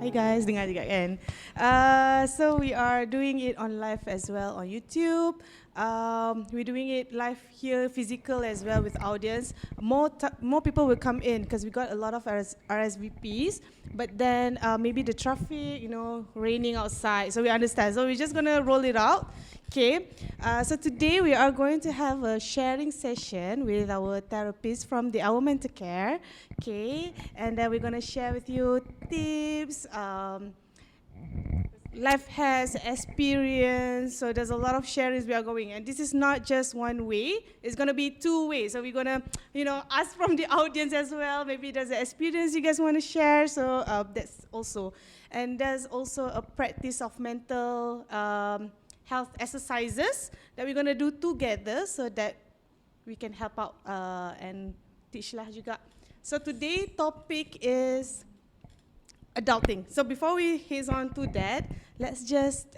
Hi guys, dengar juga kan? So we are doing it on live as well on YouTube. We're doing it live here, physical as well with audience. More people will come in because we got a lot of RSVPs. But then maybe the traffic, raining outside. So we understand. So we're just gonna roll it out. Okay. So today we are going to have a sharing session with our therapist from the Our Mental Care. Okay. And then we're gonna share with you tips, life has experience, so there's a lot of sharings we are going, and this is not just one way, it's going to be two ways. So we're going to ask from the audience as well, maybe there's an experience you guys want to share, so that's also. And there's also a practice of mental health exercises that we're going to do together so that we can help out and teach lah juga. So today's topic is adulting. So before we head on to that, let's just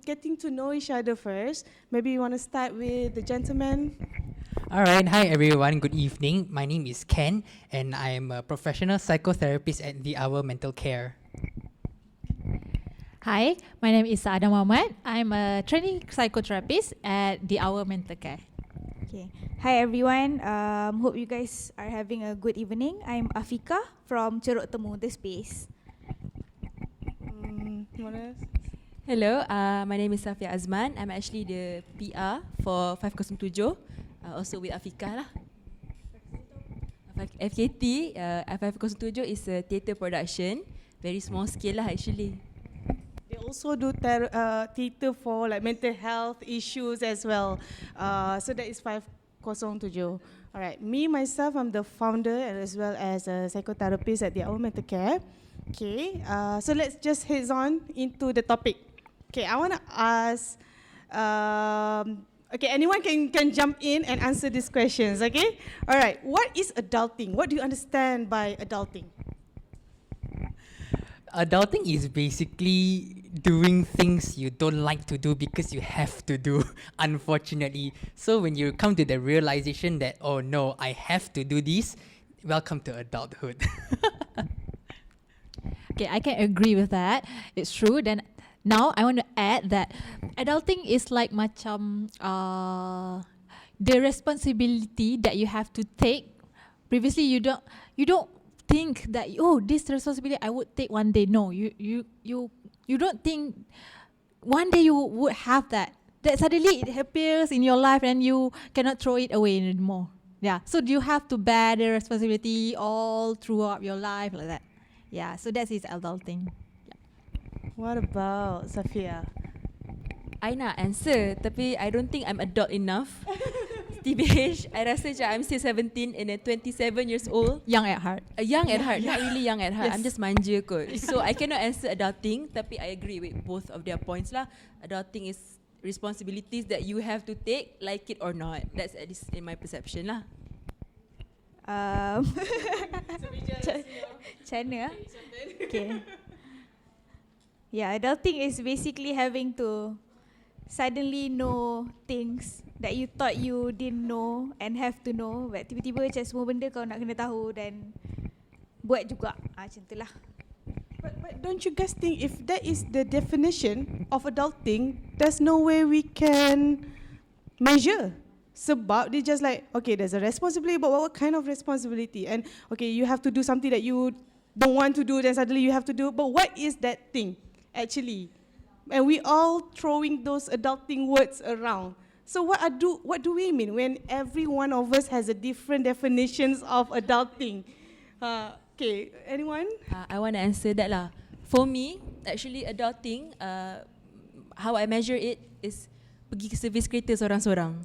getting to know each other first. Maybe you want to start with the gentleman. All right, hi everyone, good evening. My name is Ken and I am a professional psychotherapist at the Our Mental Care. Hi, my name is Adam Muhammad. I'm a training psychotherapist at the Our Mental Care. Okay. Hi everyone. Hope you guys are having a good evening. I'm Afika from Ceruk Temu, The Space. Hello, my name is Safia Azman. I'm actually the PR for 507, also with Afika lah. FKT, 507 is a theatre production, very small scale lah actually. They also do theatre for like mental health issues as well. So that is 507. All right, me myself, I'm the founder as well as a psychotherapist at the Our Mental Care. Okay, so let's just head on into the topic. Okay, I want to ask, okay, anyone can jump in and answer these questions, okay? All right, what is adulting? What do you understand by adulting? Adulting is basically doing things you don't like to do because you have to do, unfortunately. So when you come to the realization that, oh no, I have to do this, welcome to adulthood. Okay, I can agree with that. It's true. Then now I want to add that adulting is like macam the responsibility that you have to take. Previously, you don't think that this responsibility I would take one day. No, you don't think one day you would have that. That suddenly it appears in your life and you cannot throw it away anymore. Yeah. So you have to bear the responsibility all throughout your life like that. Yeah. So that is adulting. Yeah. What about Safia? I nak answer, tapi I don't think I'm adult enough. TBH, I rasa macam I'm still 17 and then 27 years old. Young at heart. Young at heart, not really young at heart. Yes. I'm just manja kot. So I cannot answer adulting, tapi I agree with both of their points lah. Adulting is responsibilities that you have to take, like it or not. That's at least in my perception lah. China. Okay. Yeah, adulting is basically having to suddenly know things that you thought you didn't know and have to know, but tiba-tiba macam semua benda kau nak kena tahu dan buat juga. Macam itulah. But don't you guys think if that is the definition of adulting, there's no way we can measure? Sebab they just like, okay, there's a responsibility, but what kind of responsibility? And okay, you have to do something that you don't want to do, then suddenly you have to do. But what is that thing actually? And we all throwing those adulting words around. So what do we mean when every one of us has a different definitions of adulting? Okay, anyone? I want to answer that lah. For me, actually adulting, how I measure it is pergi ke servis kereta seorang-seorang.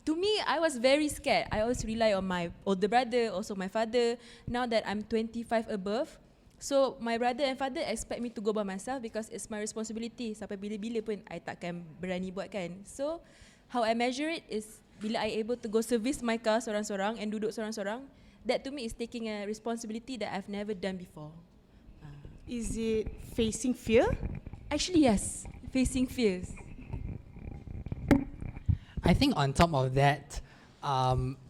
To me, I was very scared. I always rely on my older brother, also my father. Now that I'm 25 above, so my brother and father expect me to go by myself because it's my responsibility. Sampai bila-bila pun I takkan berani buat kan. So how I measure it is bila I able to go service my car seorang-seorang and duduk seorang-seorang, that to me is taking a responsibility that I've never done before. Is it facing fear? Actually yes, facing fears. I think on top of that,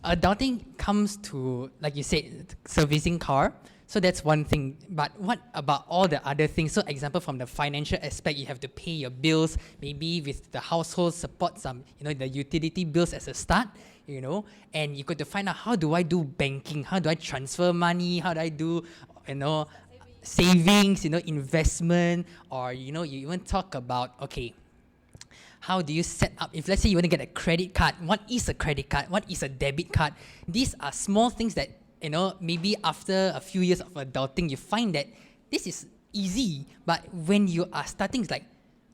adulting comes to, like you said, servicing car. So that's one thing. But what about all the other things? So example, from the financial aspect, you have to pay your bills, maybe with the household support, some, the utility bills as a start, and you got to find out, how do I do banking? How do I transfer money? How do I do, savings, investment, or, you even talk about, okay, how do you set up, if let's say you want to get a credit card, what is a credit card? What is a debit card? These are small things that, maybe after a few years of adulting, you find that this is easy. But when you are starting, it's like,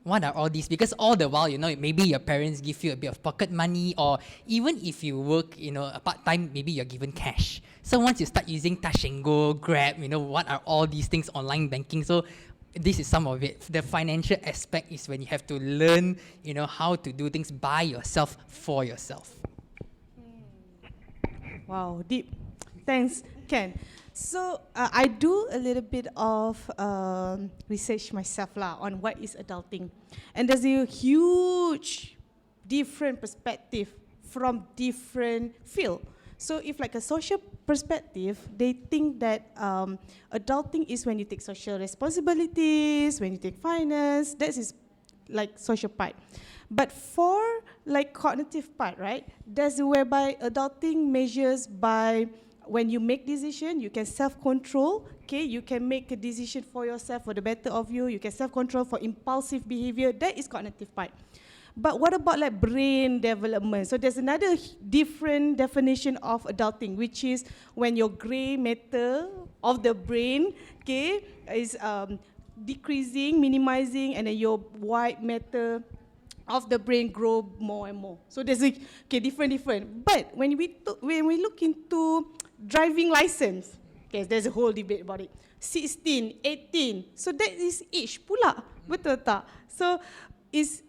what are all these? Because all the while, maybe your parents give you a bit of pocket money, or even if you work, a part-time, maybe you're given cash. So once you start using Touch and Go, Grab, what are all these things, online banking? So this is some of it. The financial aspect is when you have to learn, how to do things by yourself, for yourself. Wow, deep. Thanks, Ken. So I do a little bit of research myself on what is adulting. And there's a huge different perspective from different field. So if like a social perspective, they think that adulting is when you take social responsibilities, when you take finance, that is like social part. But for like cognitive part, right, that's whereby adulting measures by when you make decision, you can self-control, okay? You can make a decision for yourself, for the better of you. You can self-control for impulsive behavior. That is cognitive part. But what about like brain development? So there's another different definition of adulting, which is when your gray matter of the brain, okay, is decreasing, minimizing, and then your white matter of the brain grow more and more. So there's different. But when we look into driving license, okay, there's a whole debate about it. 16, 18. So that is age pula. Betul tak? So is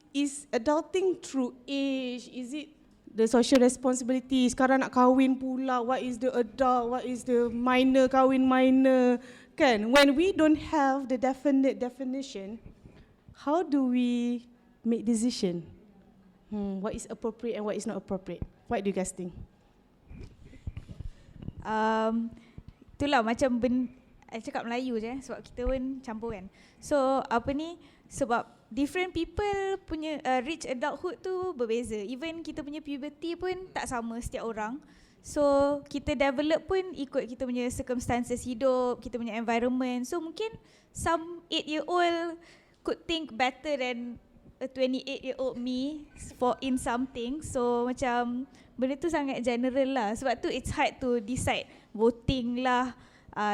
adulting through age? Is it the social responsibility? Sekarang nak kahwin pula. What is the adult? What is the minor, kahwin minor? Kan? When we don't have the definite definition, how do we make decision? What is appropriate and what is not appropriate? What do you guys think? Itulah macam cakap Melayu je sebab kita pun campur kan. So sebab different people punya reach adulthood tu berbeza. Even kita punya puberty pun tak sama setiap orang. So kita develop pun ikut kita punya circumstances hidup, kita punya environment. So mungkin some 8-year-old could think better than a 28-year-old me in something. So macam benda tu sangat general lah. Sebab tu it's hard to decide. Voting lah,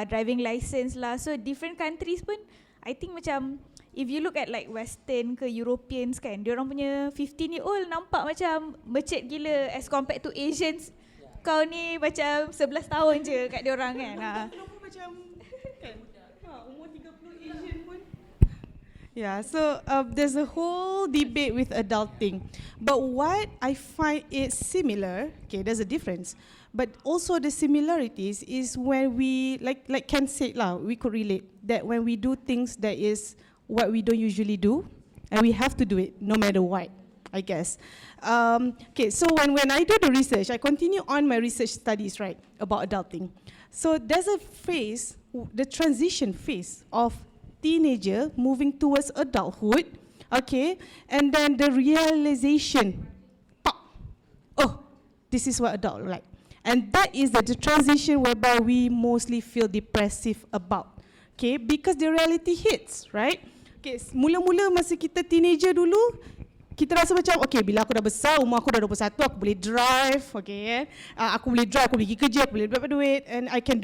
driving license lah. So different countries pun, I think macam if you look at like Western ke Europeans kan, diorang punya 15-year-old nampak macam mature gila as compared to Asians. Kau ni macam 11 tahun je kat diorang kan. Kenapa macam kan? Umur 30 Asian pun. Yeah, so there's a whole debate with adulting. But what I find it similar, okay, there's a difference. But also the similarities is when we, like Ken said lah, we could relate that when we do things that is what we don't usually do, and we have to do it no matter what, I guess. Okay, so when I do the research, I continue on my research studies, right, about adulting. So there's a phase, the transition phase of teenager moving towards adulthood, okay, and then the realization, oh, this is what adult like. And that is the transition whereby we mostly feel depressive about, okay, because the reality hits, right? Okay, mula-mula masa kita teenager dulu, kita rasa macam, okay, bila aku dah besar, umur aku dah 21, aku boleh drive, okay, aku boleh drive, aku boleh pergi kerja, aku boleh dapat duit, and I can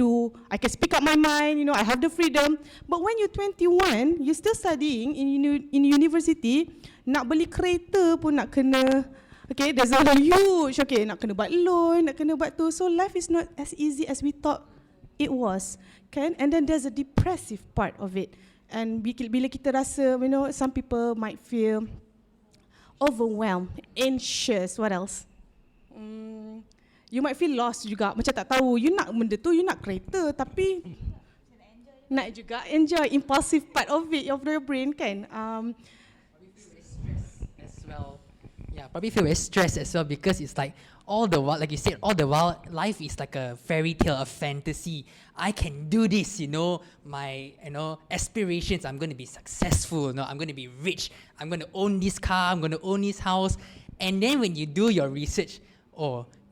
speak up my mind, I have the freedom. But when you're 21, you're still studying in university, nak beli kereta pun nak kena, okay, there's a huge, okay, nak kena buat loan, nak kena buat tu. So life is not as easy as we thought it was, kan? And then there's a depressive part of it. And bila kita rasa, some people might feel overwhelmed, anxious, what else? You might feel lost juga, macam tak tahu, you nak benda tu, you nak kereta, tapi nak juga enjoy impulsive part of it, of your brain kan. Stress as well. Yeah, probably feel very stressed as well because it's like all the while, like you said, all the while life is like a fairy tale, a fantasy. I can do this, my aspirations. I'm going to be successful. I'm going to be rich. I'm going to own this car. I'm going to own this house. And then when you do your research,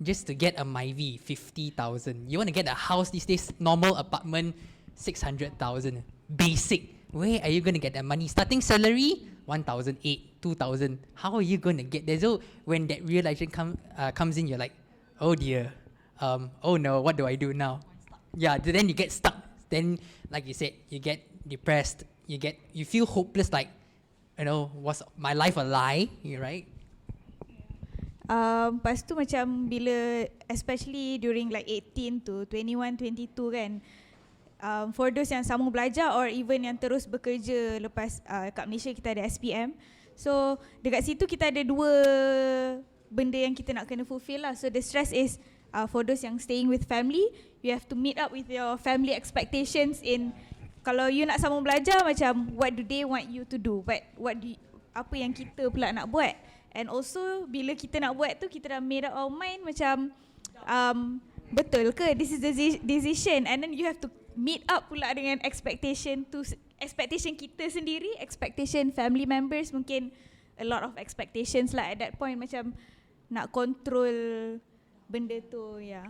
just to get a Myvi, 50,000. You want to get a house these days, normal apartment, 600,000. Basic. Where are you going to get that money? Starting salary, 1,008, 2,000. How are you going to get there? So when that realization comes in, you're like, oh dear, oh no, what do I do now? Yeah, then you get stuck. Then, like you said, you get depressed. You feel hopeless. Like, was my life a lie? Right? Lepas tu macam bila, especially during like 18 to 21, 22 kan, for those yang sambung belajar or even yang terus bekerja lepas kat Malaysia kita ada SPM. So dekat situ kita ada dua benda yang kita nak kena fulfill lah. So the stress is for those yang staying with family, you have to meet up with your family expectations in, kalau you nak sambung belajar macam what do they want you to do, but apa yang kita pula nak buat. And also bila kita nak buat tu, kita dah made up our mind macam betul ke this is the decision, and then you have to meet up pula dengan expectation kita sendiri, expectation family members, mungkin a lot of expectations lah at that point, macam nak control benda tu. Yeah.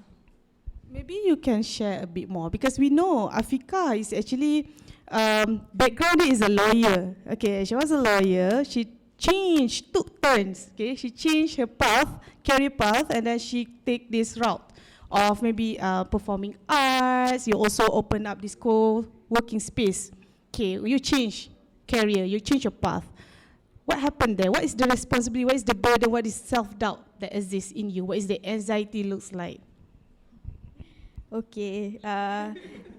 Maybe you can share a bit more because we know Afika is actually background is a lawyer. Okay, she was a lawyer. She took turns. Okay, she changed her path, career path, and then she take this route of maybe performing arts. You also open up this co-working space. Okay, you change career, you change your path. What happened there? What is the responsibility? What is the burden? What is self-doubt that exists in you? What is the anxiety looks like? Okay,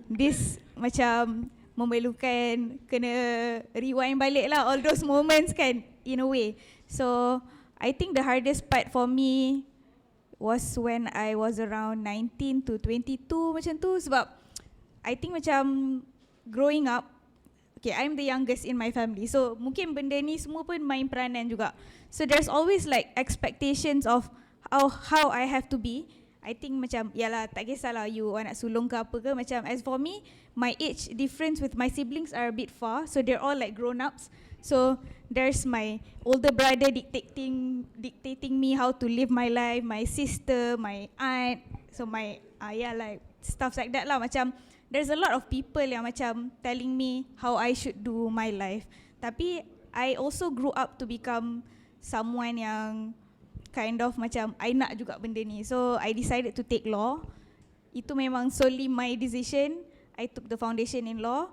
this macam memerlukan kena rewind balik lah all those moments kan, in a way. So I think the hardest part for me was when I was around 19 to 22 macam tu, sebab I think macam growing up, okay, I'm the youngest in my family, so mungkin benda ni semua pun main peranan juga. So there's always like expectations of how I have to be. I think macam, yalah, tak kisahlah you anak sulung ke apa ke, macam as for me, my age difference with my siblings are a bit far, so they're all like grown-ups. So there's my older brother dictating me how to live my life, my sister, my aunt, so my like stuff like that lah. Macam there's a lot of people yang macam telling me how I should do my life. Tapi I also grew up to become someone yang kind of macam I nak juga benda ni. So I decided to take law. Itu memang solely my decision. I took the foundation in law,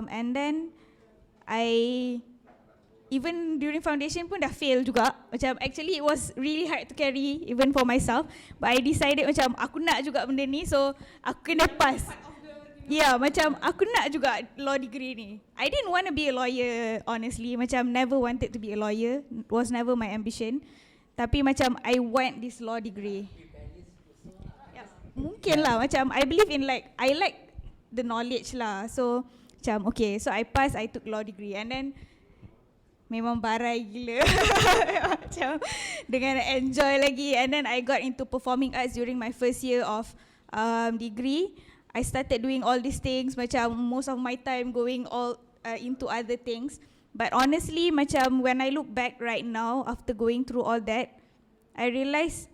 and then I even during foundation pun dah fail juga. Macam actually it was really hard to carry even for myself, but I decided macam aku nak juga benda ni, so aku kena pass. Yeah, macam aku nak juga law degree ni. I didn't want to be a lawyer, honestly. Macam never wanted to be a lawyer. It was never my ambition. Tapi macam I want this law degree. Yeah, mungkin lah, macam I believe in like, I like the knowledge lah. So macam okay, so I passed, I took law degree, and then memang barai gila. Macam dengan enjoy lagi. And then I got into performing arts during my first year of degree. I started doing all these things, macam most of my time going all into other things. But honestly, macam when I look back right now after going through all that, I realised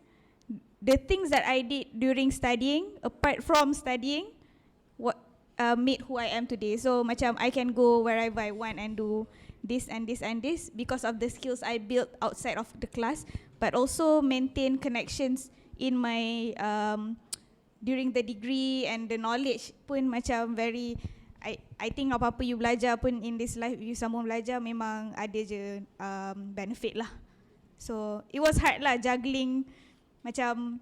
the things that I did during studying, apart from studying, what made who I am today. So macam I can go wherever I want and do this and this and this because of the skills I built outside of the class, but also maintain connections in my during the degree, and the knowledge pun macam very, I think apa-apa you belajar pun in this life, you sambung belajar memang ada je benefit lah. So it was hard lah juggling macam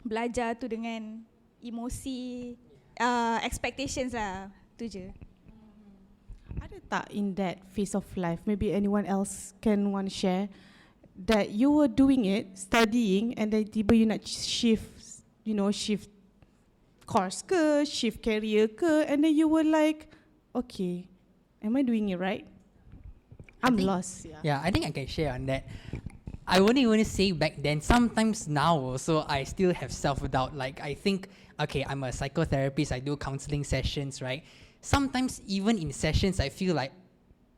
belajar tu dengan emosi, expectations lah, tu je. Ada tak in that phase of life, maybe anyone else can want to share, that you were doing it, studying, and then tiba you nak shift course ke, shift career ke, and then you were like, okay, am I doing it right? I'm lost. Yeah, I think I can share on that. I wouldn't even say back then. Sometimes now also, I still have self-doubt. Like, I think, okay, I'm a psychotherapist, I do counseling sessions, right? Sometimes even in sessions, I feel like,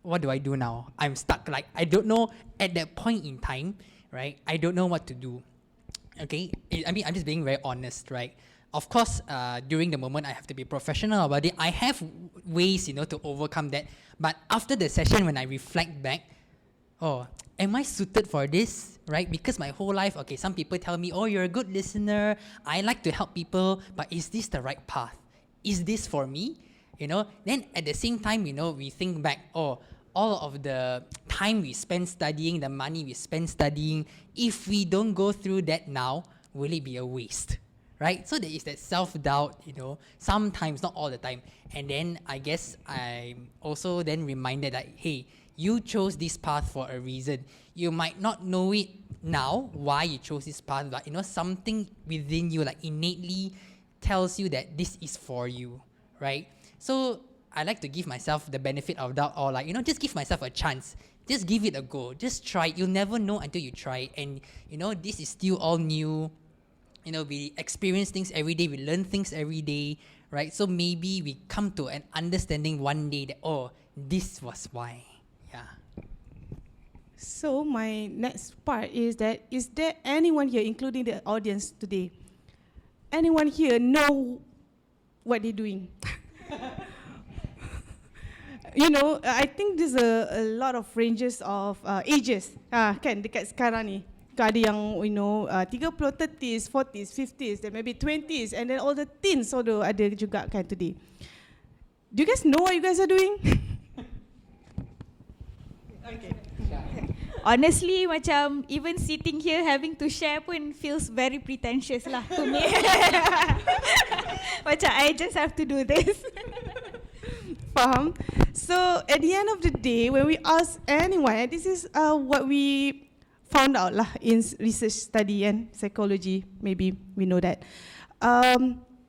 what do I do now? I'm stuck. Like, I don't know at that point in time, right? I don't know what to do. Okay, I mean, I'm just being very honest, right? Of course, during the moment, I have to be professional about it. I have ways, to overcome that. But after the session, when I reflect back, oh, am I suited for this, right? Because my whole life, okay, some people tell me, oh, you're a good listener. I like to help people, but is this the right path? Is this for me? Then at the same time, we think back, oh, all of the time we spend studying, the money we spend studying, if we don't go through that now, will it be a waste, right? So there is that self-doubt, sometimes, not all the time. And then I guess I'm also then reminded that, hey, you chose this path for a reason. You might not know it now, why you chose this path, but something within you like innately tells you that this is for you, right? So I like to give myself the benefit of doubt, or like, just give myself a chance. Just give it a go. Just try. You'll never know until you try. And, this is still all new. We experience things every day. We learn things every day, right? So maybe we come to an understanding one day that, oh, this was why. Yeah. So my next part is that, is there anyone here, including the audience today, anyone here know what they're doing? I think there's a lot of ranges of ages. Kan dekat sekarang ni. Ada yang 30, 30s, 40s, 50s, then maybe 20s, and then all the teens also ada juga kan today. Do you guys know what you guys are doing? Okay. Honestly, macam even sitting here having to share pun feels very pretentious lah to me. Macam I just have to do this. Faham? So at the end of the day, when we ask anyone, and this is what we found out lah in research study and psychology, maybe we know that.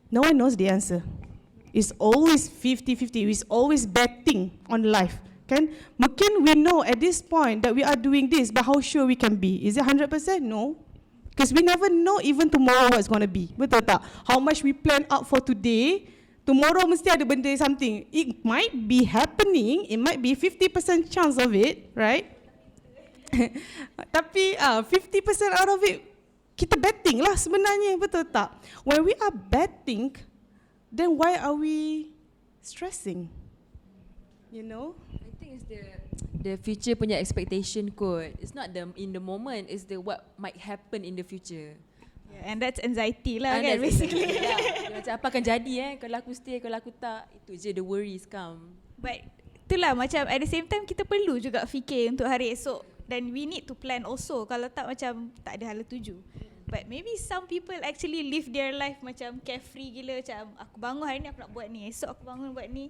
No one knows the answer. It's always 50-50. It's always betting on life. Kan? Mungkin we know at this point that we are doing this, but how sure we can be? Is it 100%? No. Because we never know even tomorrow what's going to be. Betul tak? How much we plan out for today, tomorrow mesti ada benda something. It might be happening, it might be 50% chance of it, right? Tapi 50% out of it, kita betting lah sebenarnya, betul tak? When we are betting, then why are we stressing? I think it's the future punya expectation kot. It's not in the moment, it's the what might happen in the future. Yeah, and that's anxiety lah kan basically. Macam apa akan jadi kalau aku stay, kalau aku tak, itu je the worries come. But itulah macam at the same time kita perlu juga fikir untuk hari esok, dan we need to plan also. Kalau tak macam tak ada hala tuju. But maybe some people actually live their life macam carefree gila, macam aku bangun hari ni aku nak buat ni, esok aku bangun buat ni,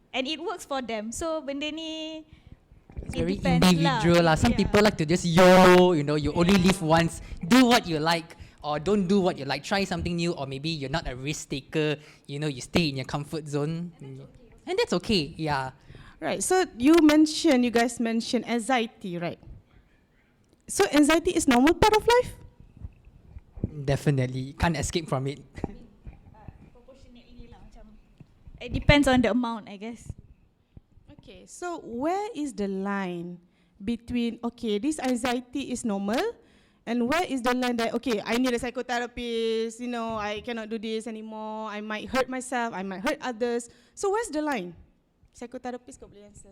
and it works for them. So benda ni it's very individual lah. Some people like to just YOLO, you only live once. Do what you like, or don't do what you like. Try something new, or maybe you're not a risk taker. You stay in your comfort zone, and that's okay. Yeah. Right. So you guys mentioned anxiety, right? So anxiety is normal part of life? Definitely, can't escape from it. Proportionately lah macam. It depends on the amount, I guess. Okay, so where is the line between, okay, this anxiety is normal, and where is the line that, okay, I need a psychotherapist, I cannot do this anymore, I might hurt myself, I might hurt others. So where's the line? Psychotherapist kau boleh answer.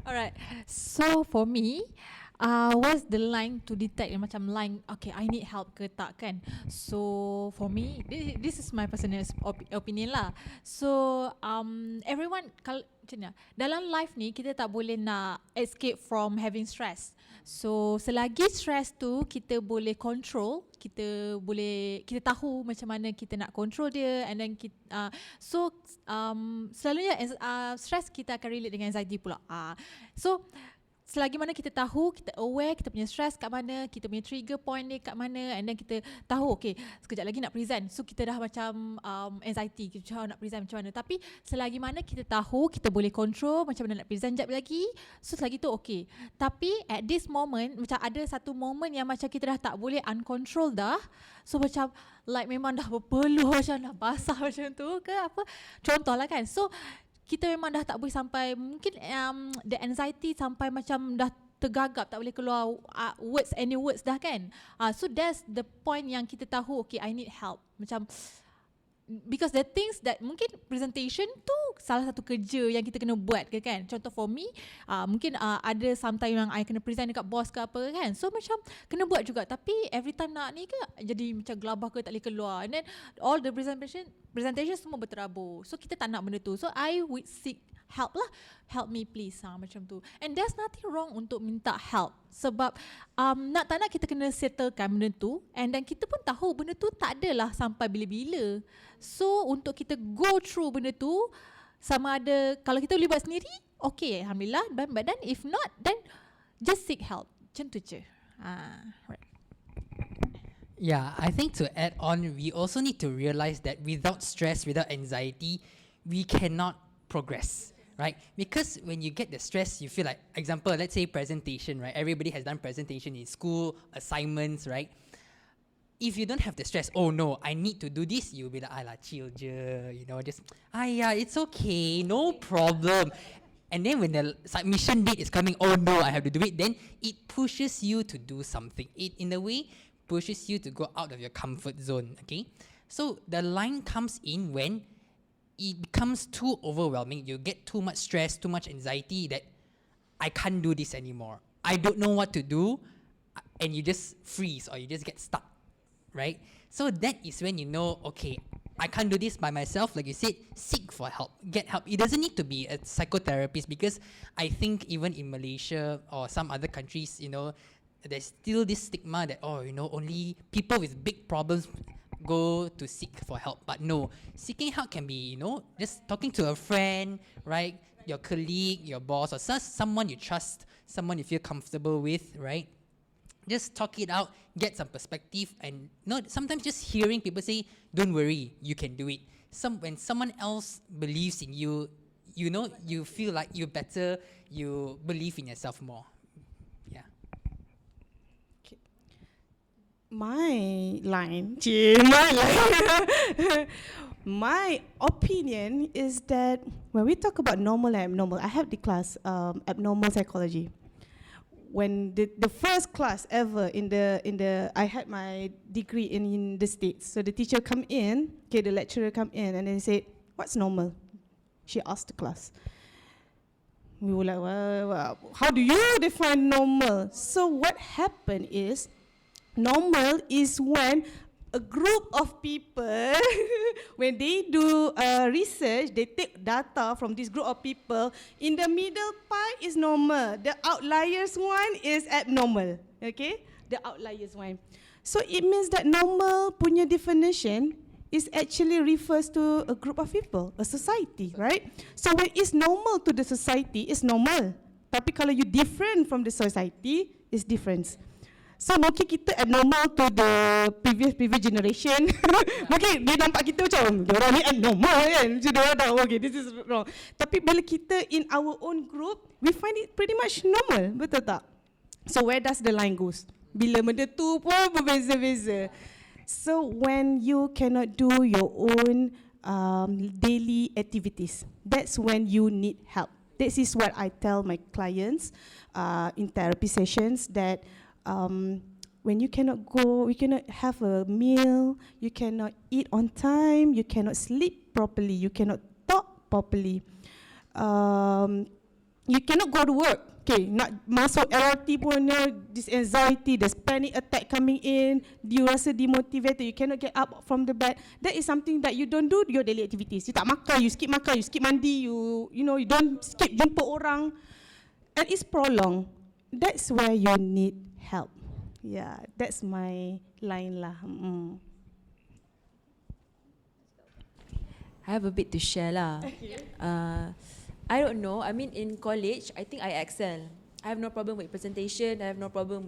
Alright, so for me, what's the line to detect macam line, okay, I need help ke tak kan? So for me, this is my personal opinion lah. So everyone, macam dalam life ni kita tak boleh nak escape from having stress. So selagi stress tu kita boleh control, kita tahu macam mana kita nak control dia, and then selalunya stress kita akan relate dengan anxiety pula. So selagi mana kita tahu, kita aware kita punya stress kat mana, kita punya trigger point dia kat mana, and then kita tahu okay sekejap lagi nak present, so kita dah macam anxiety, kita nak present macam mana. Tapi selagi mana kita tahu, kita boleh control macam mana nak present jap lagi, so selagi tu okay. Tapi at this moment, macam ada satu moment yang macam kita dah tak boleh uncontrol dah, so macam like memang dah berpeluh, macam dah basah macam tu ke apa, contoh lah kan. So kita memang dah tak boleh sampai, mungkin the anxiety sampai macam dah tergagap, tak boleh keluar any words dah kan. So that's the point yang kita tahu okay I need help. Macam because the things that mungkin presentation tu salah satu kerja yang kita kena buat ke kan. Contoh for me, mungkin ada sometime yang I kena present dekat boss ke apa kan. So macam kena buat juga, tapi every time nak ni ke jadi macam gelabah ke tak boleh keluar. And then all the presentation semua berterabur. So kita tak nak benda tu. So I would seek help lah. Help me please, macam tu. And there's nothing wrong untuk minta help. Sebab nak tak nak kita kena settlekan benda tu. And then kita pun tahu benda tu tak adalah sampai bila-bila. So untuk kita go through benda tu, sama ada kalau kita boleh buat sendiri, okay, alhamdulillah. But then if not, then just seek help. Macam tu je. Right. Yeah, I think to add on, we also need to realize that without stress, without anxiety, we cannot progress, right? Because when you get the stress, you feel like, example, let's say presentation, right? Everybody has done presentation in school, assignments, right? If you don't have the stress, oh no, I need to do this, you'll be like, alah, chill je, you know, just, yeah, it's okay, no problem. And then when the submission date is coming, oh no, I have to do it, then it pushes you to do something. It, in a way, pushes you to go out of your comfort zone, okay? So the line comes in when it becomes too overwhelming, you get too much stress, too much anxiety that I can't do this anymore. I don't know what to do, and you just freeze or you just get stuck, right? So that is when you know, okay, I can't do this by myself. Like you said, seek for help, get help. It doesn't need to be a psychotherapist, because I think even in Malaysia or some other countries, you know, there's still this stigma that, oh, you know, only people with big problems go to seek for help. But no, seeking help can be, you know, just talking to a friend, right? Your colleague, your boss, or someone you trust, someone you feel comfortable with, right? Just talk it out, get some perspective, and sometimes just hearing people say, don't worry, you can do it. When someone else believes in you, you know, you feel like you're better, you believe in yourself more. Yeah. My my opinion is that when we talk about normal and abnormal, I have the class abnormal psychology. When the first class ever in the I had my degree in the States. So the teacher come in, okay, the lecturer come in and then said, "What's normal?" She asked the class. We were like, well, how do you define normal? So what happened is, normal is when a group of people, when they do research, they take data from this group of people. In the middle part is normal. The outliers one is abnormal. Okay, the outliers one. So it means that normal punya definition is actually refers to a group of people, a society, right? So when it's normal to the society, it's normal. Tapi kalau you different from the society, it's different. So mungkin kita abnormal to the previous generation. Mungkin dia nampak kita macam, diorang ni abnormal kan. Macam diorang tahu, okay, this is wrong. Tapi bila kita in our own group, we find it pretty much normal. Betul tak? So where does the line goes? Bila benda tu pun berbeza-beza. So when you cannot do your own daily activities, that's when you need help. This is what I tell my clients in therapy sessions, that when you cannot go, you cannot have a meal, you cannot eat on time, you cannot sleep properly, you cannot talk properly, you cannot go to work. Okay, nak masuk LRT pun, this anxiety, there's panic attack coming in, you rasa demotivated, you cannot get up from the bed. That is something that you don't do your daily activities. You tak makan, you skip mandi, you know, you don't skip jumpa orang, and it's prolonged. That's where you need help. Yeah, that's my line lah. I have a bit to share lah. I don't know. I mean, in college, I think I excel. I have no problem with presentation. I have no problem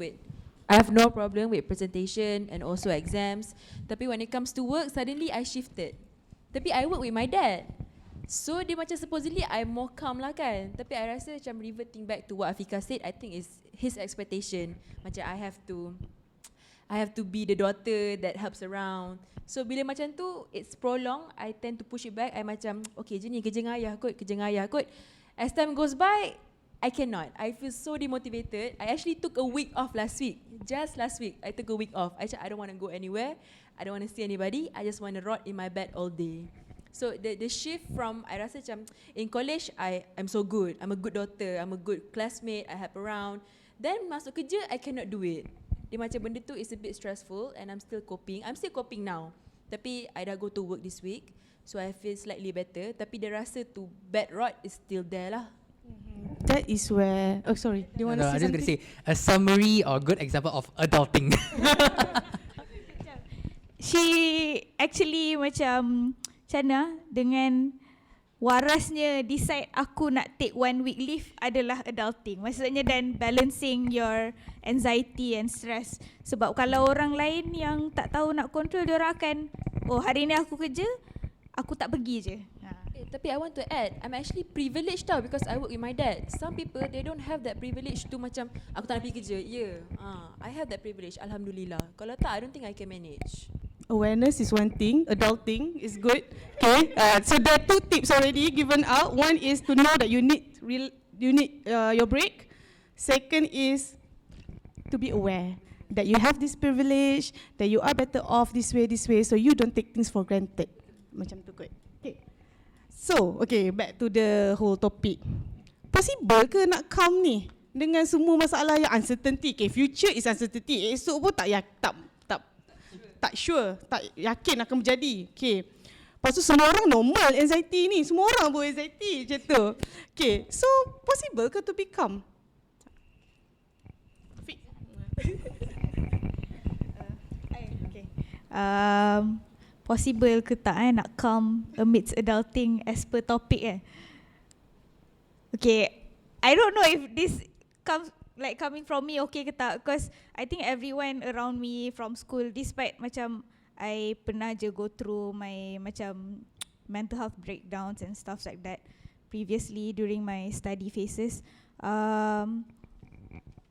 with presentation and also exams. Tapi when it comes to work, suddenly I shifted. Tapi I work with my dad. So dia macam supposedly I'm more calm lah kan. Tapi I rasa macam reverting back to what Afika said, I think is his expectation. Macam I have to be the daughter that helps around. So bila macam tu it's prolonged, I tend to push it back. I macam okay je ni kerja dengan ayah kot. As time goes by, I cannot. I feel so demotivated. I actually took a week off last week. Just last week, I took a week off. I don't want to go anywhere. I don't want to see anybody. I just want to rot in my bed all day. So the shift from, I rasa macam in college, I'm so good. I'm a good daughter. I'm a good classmate. I help around. Then masuk kerja, I cannot do it. Dia macam benda tu is a bit stressful and I'm still coping. I'm still coping now. Tapi I dah go to work this week. So I feel slightly better. Tapi the rasa to bad rot is still there lah. That is where, oh sorry, do you want to say I was just something? going to say a summary or good example of adulting. She actually macam Chana dengan warasnya decide aku nak take 1 week leave adalah adulting. Maksudnya dan balancing your anxiety and stress. Sebab kalau orang lain yang tak tahu nak control, diorang akan, oh hari ni aku kerja, aku tak pergi je. Tapi I want to add, I'm actually privileged tau because I work with my dad. Some people, they don't have that privilege to macam, aku tak nak pergi kerja. I have that privilege, Alhamdulillah. Kalau tak, I don't think I can manage. Awareness is one thing, adulting is good. Okay, so there are 2 tips already given out. One is to know that you need your break. Second is to be aware that you have this privilege, that you are better off this way, so you don't take things for granted. Macam tu kot. Okay. So, okay, back to the whole topic. Possible ke nak calm ni dengan semua masalah yang uncertainty? Okay, future is uncertainty. Esok pun tak sure, tak yakin akan berjadi. Okay. Lepas tu semua orang normal anxiety ni. Semua orang pun anxiety macam tu. Okay, so possible ke to become? Okay. Possible ke tak nak calm amidst adulting as per topic Okay, I don't know if this comes like coming from me okay ke tak, because I think everyone around me from school, despite macam I pernah je go through my macam mental health breakdowns and stuff like that previously during my study phases,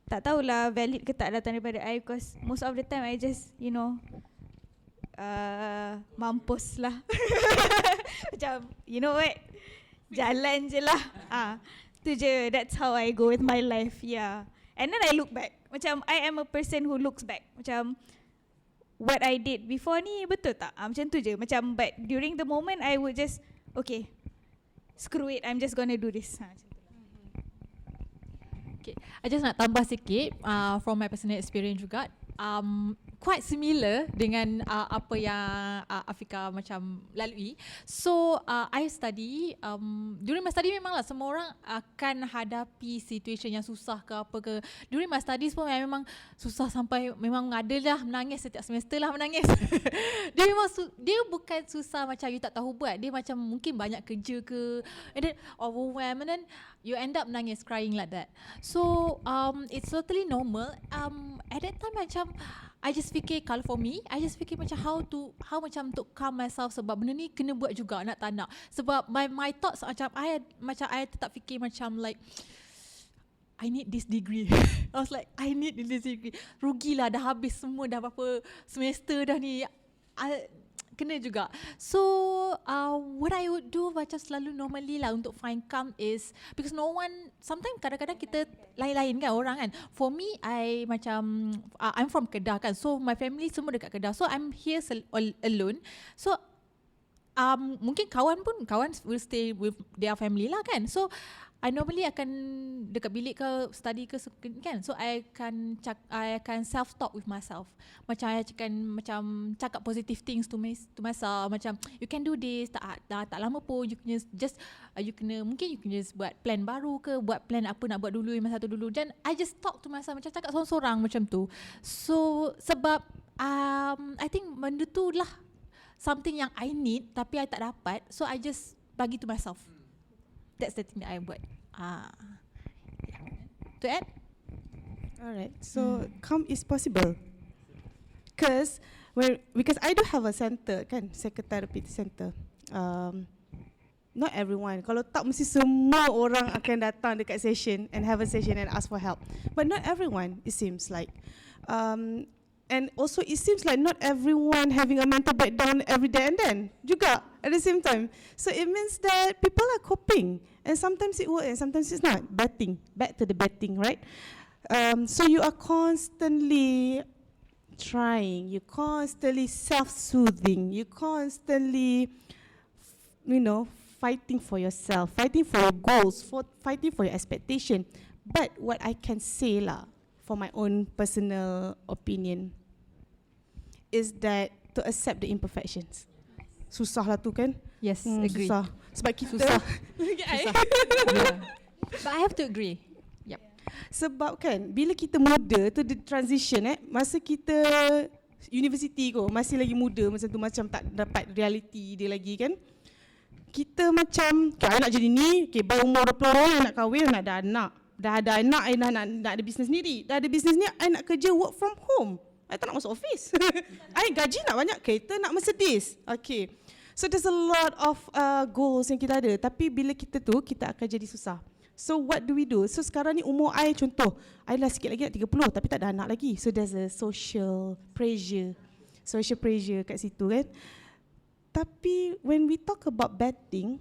tak tahulah valid ke tak datang daripada I, because most of the time I just mampus lah. Macam you know what, jalan je lah. Tu je, that's how I go with my life. And then I look back, macam I am a person who looks back, macam what I did before ni betul tak? Macam tu je. Macam but during the moment I would just okay, screw it, I'm just gonna do this. Okay, I just nak tambah sikit from my personal experience juga. Quite similar dengan apa yang Afika macam lalui. So I study, during my study memanglah semua orang akan hadapi situation yang susah ke apa ke. During my studies pun memang susah sampai memang adalah menangis setiap semester lah menangis. Dia memang dia bukan susah macam you tak tahu buat. Dia macam mungkin banyak kerja ke, and then overwhelmed, and then you end up menangis, crying like that. So it's totally normal. At that time macam I just fikir, kalau for me, I just fikir macam how macam to calm myself, sebab benda ni kena buat juga nak tak nak. Sebab my thoughts macam I tetap fikir macam like I need this degree. I was like I need this degree. Rugilah dah habis semua, dah berapa semester dah ni. Kena juga. So what I would do macam selalu normally lah untuk find calm is, because no one, sometimes kadang-kadang kita lain-lain kan orang kan. For me, I macam I'm from Kedah kan, so my family semua dekat Kedah, so I'm here alone. So mungkin kawan will stay with their family lah kan. So I normally akan dekat bilik ke study ke kan. So I akan self talk with myself. Macam I akan macam cakap positive things to myself, macam you can do this, tak lama pun you kena just mungkin you kena buat plan baru ke, buat plan apa nak buat dulu masa tu dulu. Dan I just talk to myself, macam cakap sorang-sorang macam tu. So sebab I think benda tu lah something yang I need tapi I tak dapat, so I just bagi to myself. That's the thing that I buat. To add? Alright, so calm is possible. Because I do have a center kan, psychotherapy center. Not everyone. Kalau tak mesti semua orang akan datang dekat session and have a session and ask for help. But not everyone, it seems like. And also it seems like not everyone having a mental breakdown every day and then juga at the same time. So it means that people are coping, and sometimes it works and sometimes it's not. Back to the betting, right? So you are constantly trying, you constantly self-soothing, you constantly, fighting for yourself, fighting for your goals, fighting for your expectation. But what I can say lah, for my own personal opinion, is that to accept the imperfections. Susah lah tu kan? Yes, agree. Susah. Sebab kita Susah. susah. Yeah. But I have to agree. Yep. Sebab kan bila kita muda tu the transition masa kita universiti kot, masih lagi muda masa tu, macam tak dapat reality dia lagi kan. Kita macam I nak jadi ni, baru umur 20 nak kahwin, nak ada anak. Dah ada anak, I nak ada bisnes sendiri. Dah ada bisnes ni, I nak kerja work from home. I tak nak masuk office. I gaji nak banyak, kereta nak Mercedes. Okay. So there's a lot of goals yang kita ada. Tapi bila kita akan jadi susah. So what do we do? So sekarang ni umur I, contoh, I lah sikit lagi nak 30 tapi tak ada anak lagi. So there's a social pressure kat situ kan. Tapi when we talk about betting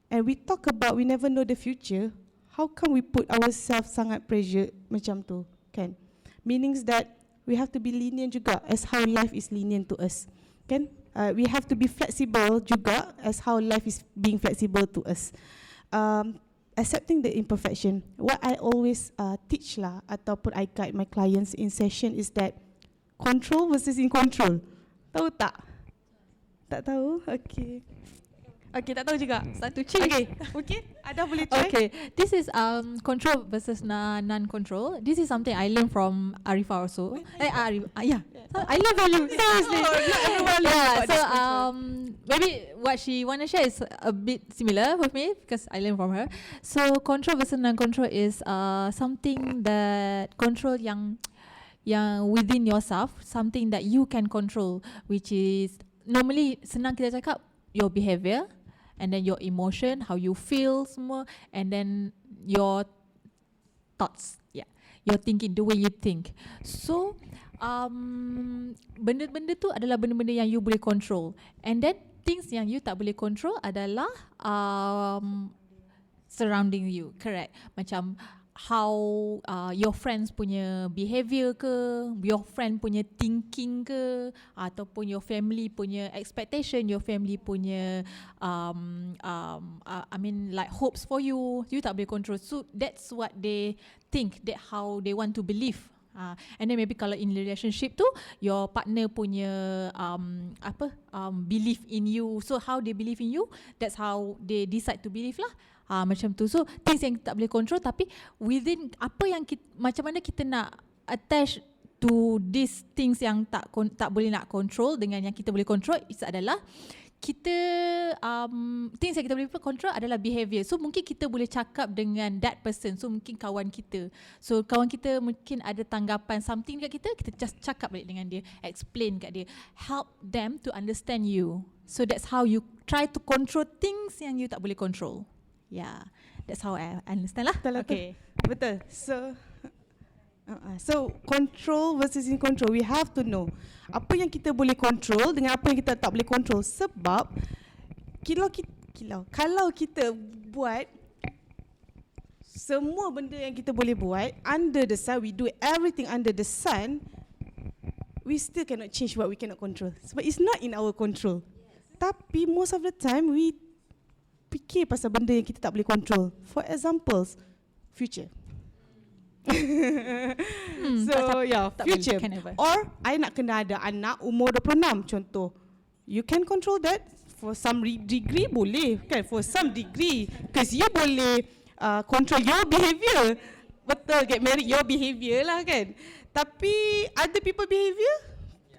and we talk about we never know the future, how come we put ourselves sangat pressure macam tu kan? Meanings that we have to be lenient juga as how life is lenient to us kan? We have to be flexible juga as how life is being flexible to us. Accepting the imperfection. What I always teach lah ataupun I guide my clients in session is that control versus in control. Tahu tak? Tak tahu? Okay. Okay, tak tahu juga. Satu change. Okay. Ada boleh try? Okay, this is control versus non-control. This is something I learned from Arifah also. Yeah. So, I learned from you. Seriously. So maybe what she want to share is a bit similar with me because I learned from her. So control versus non-control is something that control yang within yourself, something that you can control, which is normally senang kita cakap your behavior, and then your emotion, how you feel semua, and then your thoughts, your thinking, the way you think. So benda-benda tu adalah benda-benda yang you boleh control, and then things yang you tak boleh control adalah surrounding you, correct? Macam how your friends punya behavior ke, your friend punya thinking ke, ataupun your family punya expectation, your family punya like hopes for you, you tak boleh control. So that's what they think, that how they want to believe. And then maybe kalau in relationship tu, your partner punya belief in you. So how they believe in you, that's how they decide to believe lah. Macam tu. So things yang tak boleh control, tapi within apa yang kita, macam mana kita nak attach to these things yang tak boleh nak control dengan yang kita boleh control, itu adalah kita things yang kita boleh control adalah behavior. So mungkin kita boleh cakap dengan that person. So mungkin kawan kita, so kawan kita mungkin ada tanggapan something dekat kita, kita just cakap balik dengan dia, explain kat dia, help them to understand you. So that's how you try to control things yang you tak boleh control. Yeah, that's how I understand lah. Okay, betul. So control versus in control, we have to know apa yang kita boleh control dengan apa yang kita tak boleh control. Sebab kalau kita buat semua benda yang kita boleh buat under the sun, we do everything under the sun, we still cannot change what we cannot control. Sebab it's not in our control. Tapi most of the time we fikir pasal benda yang kita tak boleh control. For example, future. So future. Or I nak kena ada anak umur 26 contoh. You can control that. For some degree boleh kan. For some degree, because you boleh control your behavior. Betul, get married your behavior lah kan. Tapi other people behavior,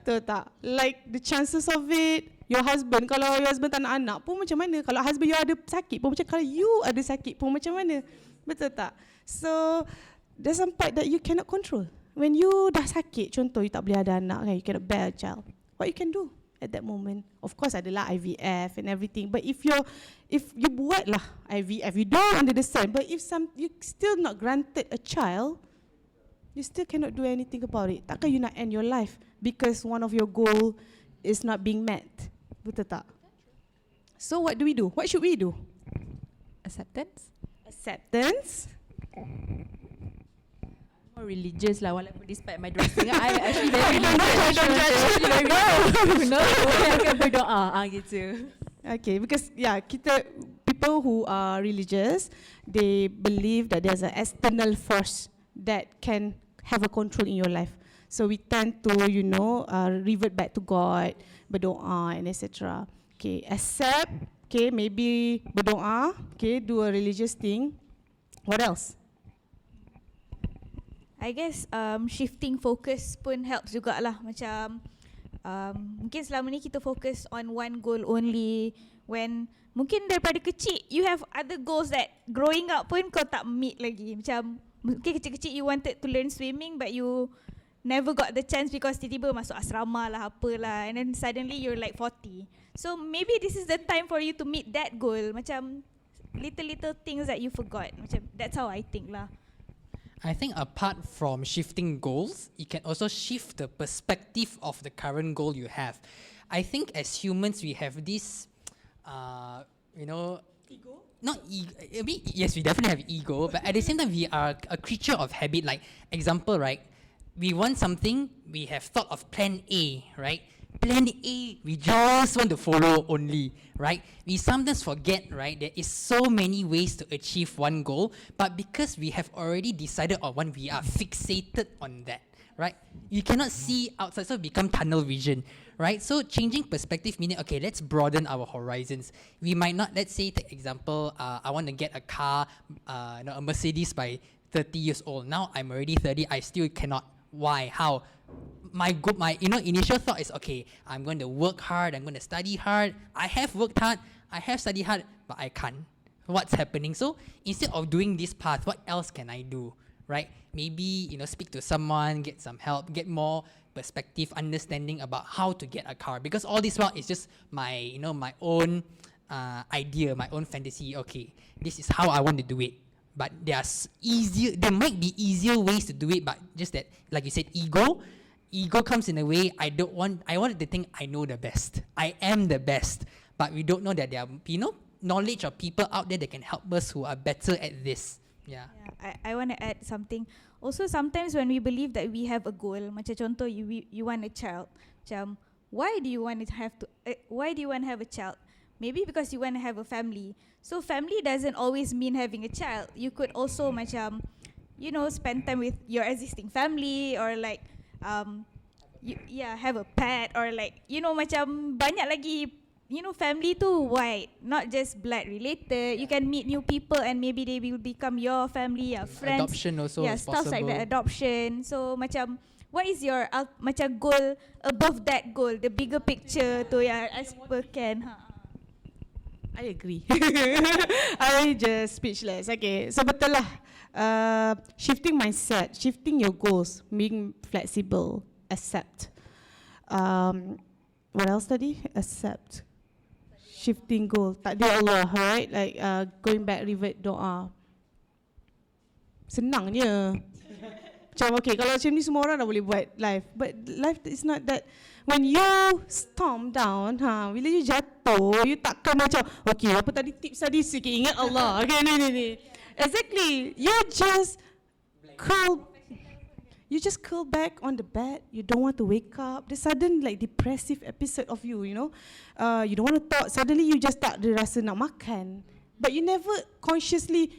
betul tak? Like the chances of it. Your husband, kalau your husband tak nak anak pun macam mana? Kalau husband you ada sakit pun macam, kalau you ada sakit pun macam mana? Betul tak? So there's some part that you cannot control. When you dah sakit, contoh you tak boleh ada anak kan, you cannot bear a child. What you can do at that moment? Of course adalah IVF and everything. But if you buat lah IVF, you don't under the sun. But if you still not granted a child, you still cannot do anything about it. Takkan you nak end your life because one of your goal is not being met. Betul tak? So what do? What should we do? Acceptance. More religious lah, walaupun despite my dressing, I actually very religious. No, I akan berdoa gitu. Okay, because people who are religious, they believe that there's an external force that can have a control in your life. So we tend to, revert back to God, berdoa and etc. Okay, accept. Okay, maybe berdoa. Okay, do a religious thing. What else? I guess shifting focus pun helps jugalah. Macam mungkin selama ni kita fokus on one goal only, when mungkin daripada kecil you have other goals that growing up pun kau tak meet lagi. Macam mungkin kecil-kecil you wanted to learn swimming but you never got the chance because tiba-tiba masuk asrama lah apalah, and then suddenly you're like 40. So maybe this is the time for you to meet that goal. Macam little things that you forgot. Macam that's how I think lah. I think apart from shifting goals, you can also shift the perspective of the current goal you have. I think as humans, we have this, ego? Not ego. I mean, yes, we definitely have ego, but at the same time, we are a creature of habit. Like, example, right? We want something, we have thought of plan A, right? Plan A, we just want to follow only, right? We sometimes forget, right? There is so many ways to achieve one goal, but because we have already decided on one, we are fixated on that, right? You cannot see outside, so become tunnel vision, right? So changing perspective meaning, okay, let's broaden our horizons. We might not, let's say, take example, I want to get a car, a Mercedes by 30 years old. Now I'm already 30, I still cannot. Why? How? My initial thought is, okay, I'm going to work hard, I'm going to study hard. I have worked hard, I have studied hard, but I can't. What's happening? So instead of doing this path, what else can I do? Right? Maybe, speak to someone, get some help, get more perspective, understanding about how to get a car. Because all this while is just my, my own idea, my own fantasy. Okay, this is how I want to do it. But there might be easier ways to do it, but just that, like you said, ego comes in a way. I wanted to think I know the best. I am the best. But we don't know that there are, knowledge of people out there that can help us who are better at this. Yeah. I want to add something. Also, sometimes when we believe that we have a goal, macam contoh you want a child. Macam, why do you want to have a child? Maybe because you want to have a family. So family doesn't always mean having a child. You could also macam, spend time with your existing family, or like have a pet, or like macam banyak lagi, family tu wide, not just blood related. You can meet new people and maybe they will become your family, your friends. Adoption also is stuff possible. like that, adoption. So macam, what is your macam goal above that goal, the bigger picture tu yang as per can. I agree. I just speechless. Okay, so betul lah. Shifting mindset, shifting your goals, being flexible, accept. What else tadi? Accept. Shifting goal. Takdir Allah, right? Like going back, revert, doa. Senangnya. Macam okay, kalau macam ni semua orang dah boleh buat life. But life is not that. When you storm down, bila you jatuh, you takkan macam, okay, apa tadi tips tadi sikit, ingat Allah. Okay, ni. Exactly. You just curl back on the bed. You don't want to wake up. The sudden like depressive episode of you, you don't want to talk. Suddenly you just tak ada rasa nak makan. But you never consciously,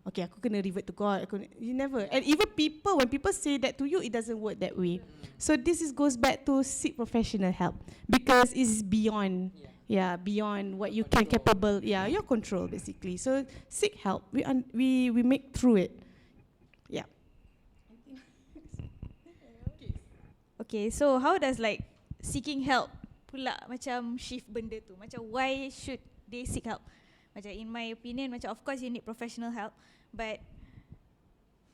okay, aku kena revert to God. You never. And even when people say that to you, it doesn't work that way. So this goes back to seek professional help, because it's beyond, beyond what you can capable. Yeah, your control basically. So seek help. We make through it. Yeah. Okay, so how does like seeking help pula macam shift benda tu? Macam why should they seek help? Macam in my opinion, macam of course you need professional help, but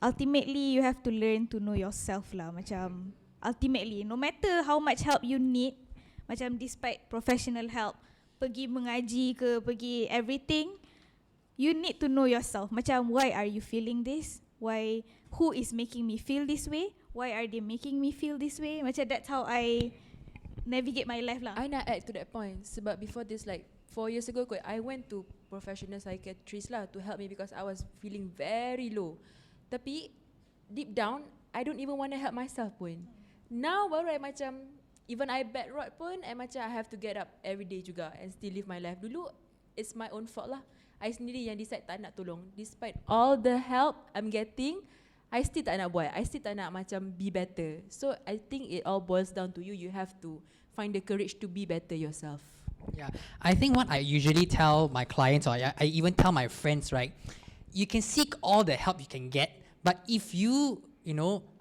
ultimately you have to learn to know yourself lah. Macam ultimately, no matter how much help you need, macam despite professional help, pergi mengaji ke, pergi everything, you need to know yourself. Macam, why are you feeling this? Why, who is making me feel this way? Why are they making me feel this way? Macam that's how I navigate my life lah. I nak add to that point. Sebab before this, like 4 years ago, I went to professional psychiatrist lah to help me because I was feeling very low. Tapi deep down, I don't even want to help myself pun. Now baru I macam, even I bad road pun, I macam I have to get up every day juga and still live my life. Dulu, it's my own fault lah. I sendiri yang decide tak nak tolong. Despite all the help I'm getting, I still tak nak buat. I still tak nak macam be better. So I think it all boils down to you. You have to find the courage to be better yourself. Yeah, I think what I usually tell my clients, or I even tell my friends, right? You can seek all the help you can get, but if you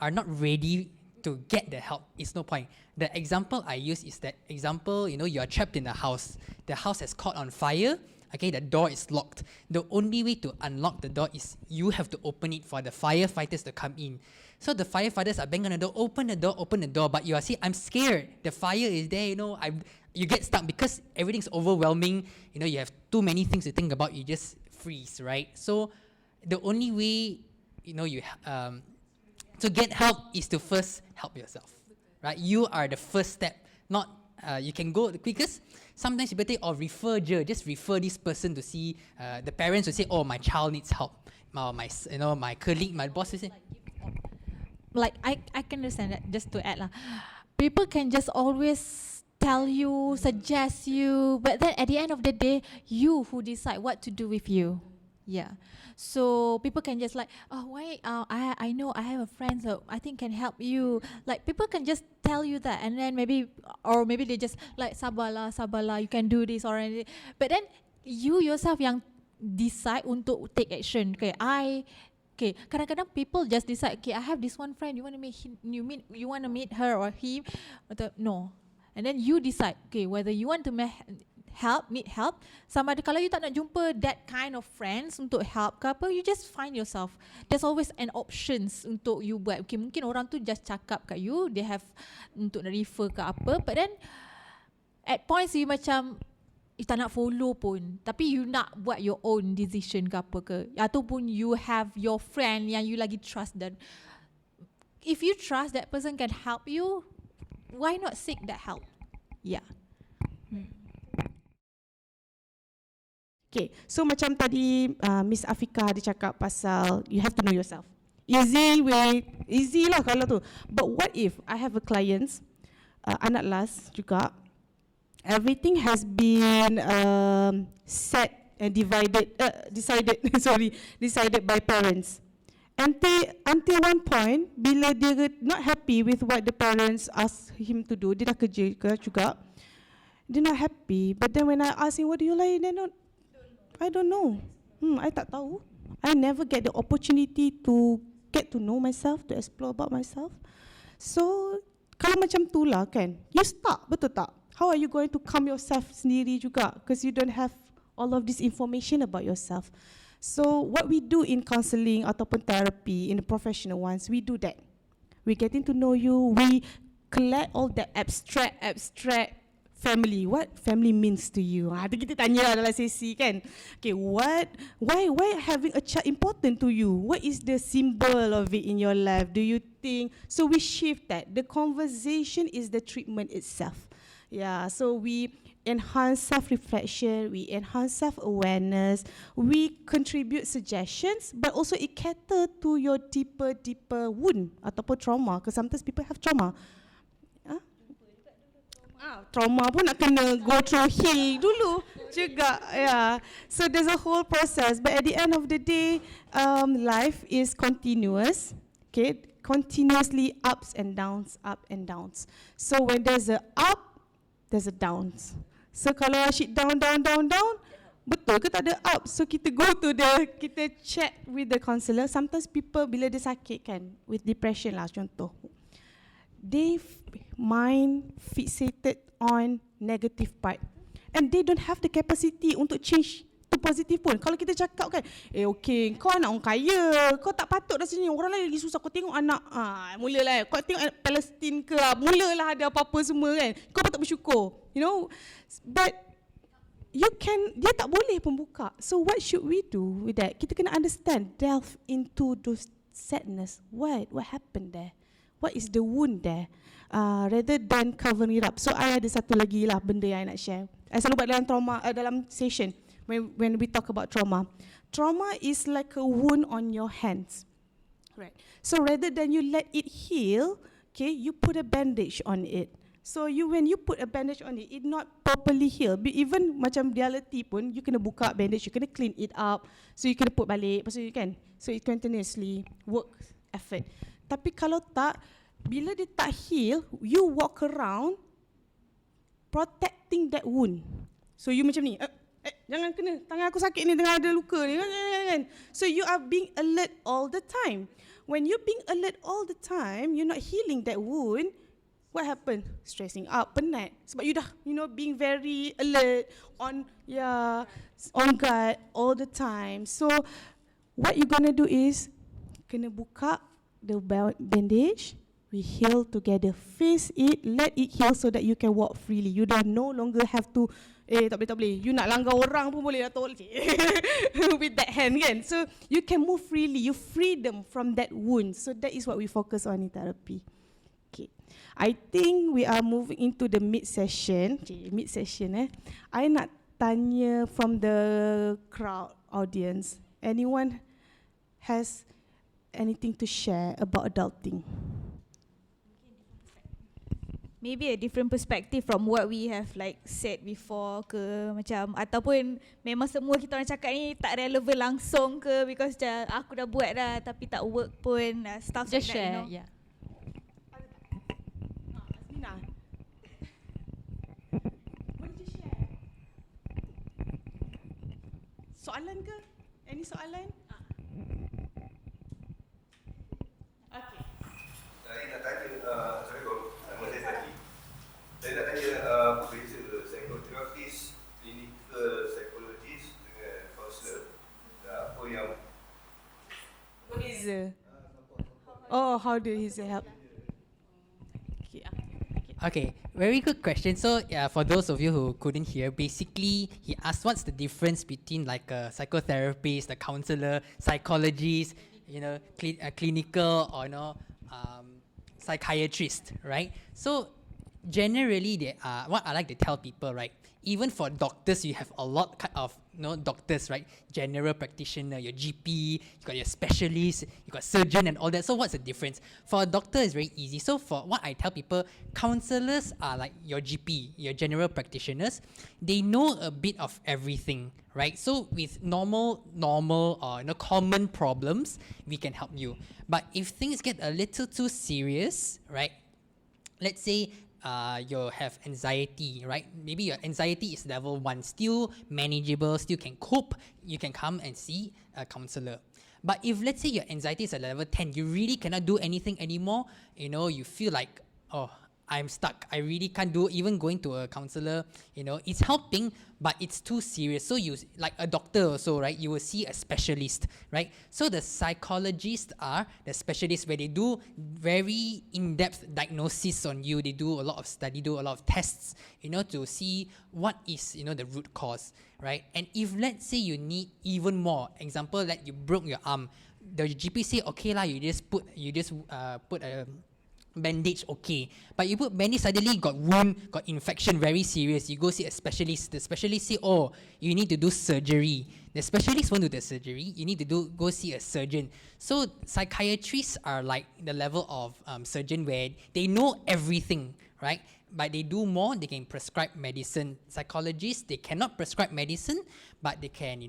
are not ready to get the help, it's no point. The example I use is that example, you are trapped in a house. The house has caught on fire. Okay, the door is locked. The only way to unlock the door is you have to open it for the firefighters to come in. So the firefighters are banging on the door, open the door, but you are saying, I'm scared. The fire is there, you get stuck because everything's overwhelming. You have too many things to think about, you just freeze, right? So the only way, to get help is to first help yourself, right? You are the first step, not you can go the quickest. Sometimes people think, refer just refer this person to see. The parents will say, my child needs help. My colleague, my boss will say. Like I can understand that. Just to add lah, people can just always tell you, suggest you, but then at the end of the day, you who decide what to do with you. Yeah. So people can just like, I know I have a friend, so I think can help you. Like people can just tell you that, and then maybe they just like sabarlah, you can do this or anything. But then you yourself yang decide untuk take action. Okay, kadang-kadang people just decide, okay, I have this one friend, you want to meet her or him, no. And then you decide, okay, whether you want to need help, sama ada kalau you tak nak jumpa that kind of friends untuk help ke apa, you just find yourself. There's always an options untuk you buat. Okay, mungkin orang tu just cakap kat you, they have untuk refer ke apa, but then at points you macam you tak nak follow pun, tapi you nak buat your own decision ke apa ke, ataupun you have your friend yang you lagi trust, dan if you trust that person can help you, why not seek that help? Yeah. Okay, so macam tadi Miss Afika ada cakap pasal you have to know yourself. Easy lah kalau tu. But what if I have a client, anak last juga, everything has been set and decided by parents. Until one point, bila dia not happy with what the parents ask him to do, dia dah kerja juga, dia not happy. But then when I ask him, what do you like? I don't know. I tak tahu. I never get the opportunity to get to know myself, to explore about myself. So, kalau macam tu lah kan, you stuck, betul tak? How are you going to calm yourself sendiri juga? Because you don't have all of this information about yourself. So, what we do in counselling ataupun therapy, in the professional ones, we do that. We getting to know you, we collect all that abstract family. What family means to you? Kita tanya dalam sesi kan. Okay, why having a child important to you? What is the symbol of it in your life? Do you think? So we shift that. The conversation is the treatment itself. Yeah, so we enhance self-reflection, we enhance self-awareness, we contribute suggestions, but also it cater to your deeper wound ataupun trauma. Because sometimes people have trauma. Trauma pun nak kena go through heal dulu juga, yeah. So there's a whole process, but at the end of the day, life is continuous, okay? Continuously ups and downs. So when there's a up, there's a downs. So kalau shit down, betul ke tak ada up? So kita chat with the counselor. Sometimes people bila dia sakit kan, with depression lah contoh, they mind fixated on negative part, and they don't have the capacity untuk change to positif pun. Kalau kita cakap kan, okay, kau anak orang kaya, kau tak patut dah sini, orang lain lagi susah. Kau tengok anak, mulalah, kau tengok Palestin ke, mulalah ada apa-apa semua kan. Kau patut bersyukur, you know. But dia tak boleh pun buka. So what should we do with that? Kita kena understand, delve into those sadness. What happened there? What is the wound there? Rather than covering it up. So I ada satu lagi lah benda yang I nak share. I selalu buat dalam trauma, dalam session when we talk about trauma. Trauma is like a wound on your hands. Right. So rather than you let it heal, okay, you put a bandage on it. So when you put a bandage on it, it not properly heal. Even macam reality pun, you kena buka bandage, you kena clean it up. So you kena put balik, lepas tu you kan. So it continuously work effort. Tapi kalau tak, bila dia tak heal, you walk around protecting that wound. So you macam ni, jangan kena, tangan aku sakit ni, tengah ada luka ni. So you are being alert all the time. When you being alert all the time, you're not healing that wound. What happened? Stressing out, penat. Sebab you dah, being very alert, on guard all the time. So what you gonna do is, kena buka the bandage, we heal together, face it, let it heal so that you can walk freely. You dah no longer have to, tak boleh. You nak langgar orang pun boleh dah tolak with that hand kan. So you can move freely, you free them from that wound. So that is what we focus on in therapy. Okay. I think we are moving into the mid-session. I nak tanya from the crowd audience. Anyone has anything to share about adulting? Maybe a different perspective from what we have like said before ke macam, ataupun memang semua kita orang cakap ni tak relevan langsung ke because aku dah buat dah tapi tak work pun, stuff Just like share, that, yeah. Asmina, boleh je share. Soalan ke? Any soalan? Okay. Saya nak tanya, Assalamualaikum, nama saya Zaki. Saya nak tanya beza psychotherapist, clinical psychologist dengan counselor. Apa yang Beza. Oh, how do he help? Okay, very good question. So for those of you who couldn't hear, basically he asked what's the difference between like a psychotherapist, a counselor, psychologist, clinical or psychiatrist, right? So generally they are, what I like to tell people, right? Even for doctors, you have a lot of doctors, right? General practitioner, your GP, you got your specialist, you got surgeon and all that. So what's the difference? For a doctor, it's very easy. So for what I tell people, counselors are like your GP, your general practitioners. They know a bit of everything, right? So with normal or common problems, we can help you. But if things get a little too serious, right? Let's say you have anxiety, right? Maybe your anxiety is level 1, still manageable, still can cope, you can come and see a counselor. But if let's say your anxiety is at level 10, you really cannot do anything anymore, you feel like, oh, I'm stuck, I really can't do, even going to a counselor, it's helping, but it's too serious. So you, like a doctor also, right, you will see a specialist, right? So the psychologists are the specialists where they do very in-depth diagnosis on you. They do a lot of study, do a lot of tests, to see what is, the root cause, right? And if let's say you need even more, example, that you broke your arm, the GP say, okay lah, you just put a bandage, okay, but you put bandage, suddenly got wound, got infection, very serious, you go see a specialist, the specialist say, oh, you need to do surgery, the specialist won't do the surgery, you need to go see a surgeon. So psychiatrists are like the level of surgeon where they know everything, right? But they do more, they can prescribe medicine. Psychologists, they cannot prescribe medicine, but they can,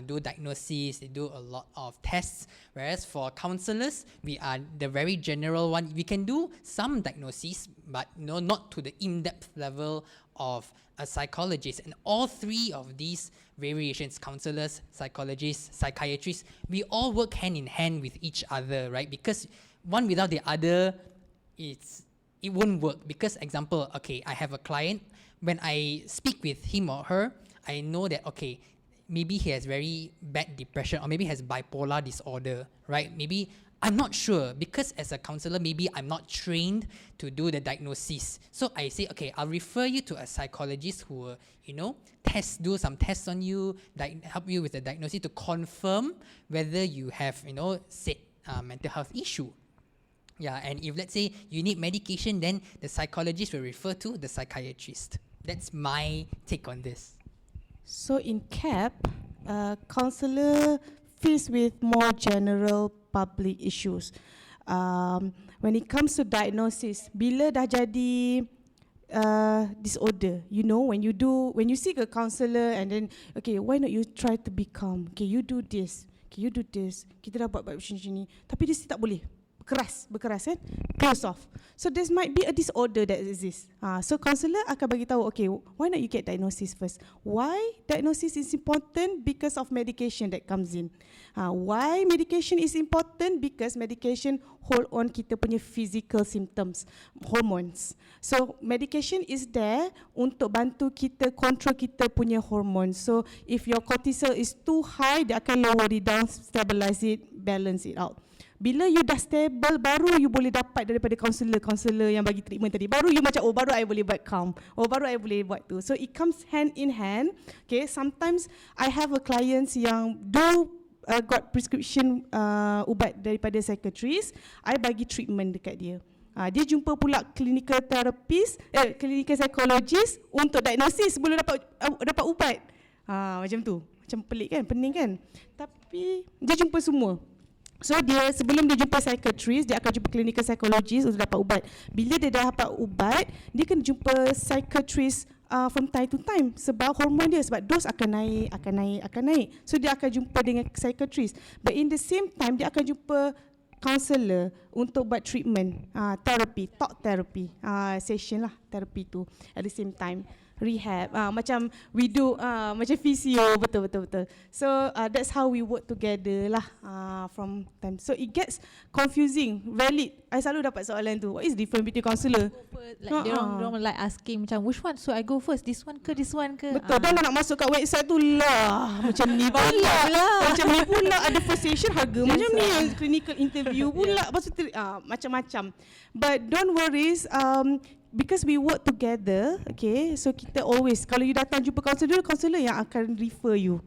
do diagnosis, they do a lot of tests. Whereas for counselors, we are the very general one. We can do some diagnoses, but not to the in-depth level of a psychologist. And all three of these variations, counselors, psychologists, psychiatrists, we all work hand in hand with each other, right? Because one without the other, it won't work. Because example, okay, I have a client, when I speak with him or her, I know that, okay, maybe he has very bad depression, or maybe has bipolar disorder, right? Maybe, I'm not sure, because as a counselor, maybe I'm not trained to do the diagnosis. So I say, okay, I'll refer you to a psychologist who will, do some tests on you, help you with the diagnosis to confirm whether you have, said mental health issue. Yeah, and if let's say you need medication, then the psychologist will refer to the psychiatrist. That's my take on this. So in CAP, counsellor faced with more general public issues. When it comes to diagnosis, bila dah jadi disorder, when you seek a counsellor and then, okay, why not you try to be calm? Okay, you do this. Okay, you do this. Kita dah buat macam ni. Tapi dia still tak boleh. Berkeras kan? Close off. So there might be a disorder that exists. So counsellor akan bagi tahu, okay, why not you get diagnosis first? Why diagnosis is important? Because of medication that comes in. Why medication is important? Because medication hold on kita punya physical symptoms, hormones. So medication is there untuk bantu kita control kita punya hormones. So if your cortisol is too high, dia akan lower it down, stabilize it, balance it out. Bila you dah stable, baru you boleh dapat daripada kaunselor yang bagi treatment tadi. Baru you macam, baru I boleh buat calm. Baru I boleh buat tu. So it comes hand in hand. Okay, sometimes I have a clients yang got prescription ubat daripada psychiatrist. I bagi treatment dekat dia. Dia jumpa pula clinical therapist, clinical psychologist untuk diagnosis sebelum dapat ubat. Macam tu. Macam pelik kan, pening kan. Tapi dia jumpa semua. So sebelum dia jumpa psychiatrist, dia akan jumpa clinical psychologist untuk dapat ubat. Bila dia dah dapat ubat, dia kena jumpa psychiatrist from time to time sebab hormon dia, sebab dos akan naik. So dia akan jumpa dengan psychiatrist. But in the same time, dia akan jumpa counselor untuk buat treatment, therapy, talk therapy, session lah, therapy tu at the same time. Rehab, macam we do macam physio, betul. So that's how we work together lah from time. So it gets confusing. Valid, I selalu dapat soalan tu. What is different between counsellor? Like they don't like asking macam which one, so I go first, this one ke? Betul. Dah nak masuk kat website tu lah. Macam ni pula lah. Macam ni pula ada first session harga macam ni, clinical interview pula. Lepas tu macam-macam. But don't worry, because we work together, okay, so kita always, kalau you datang jumpa counselor yang akan refer you.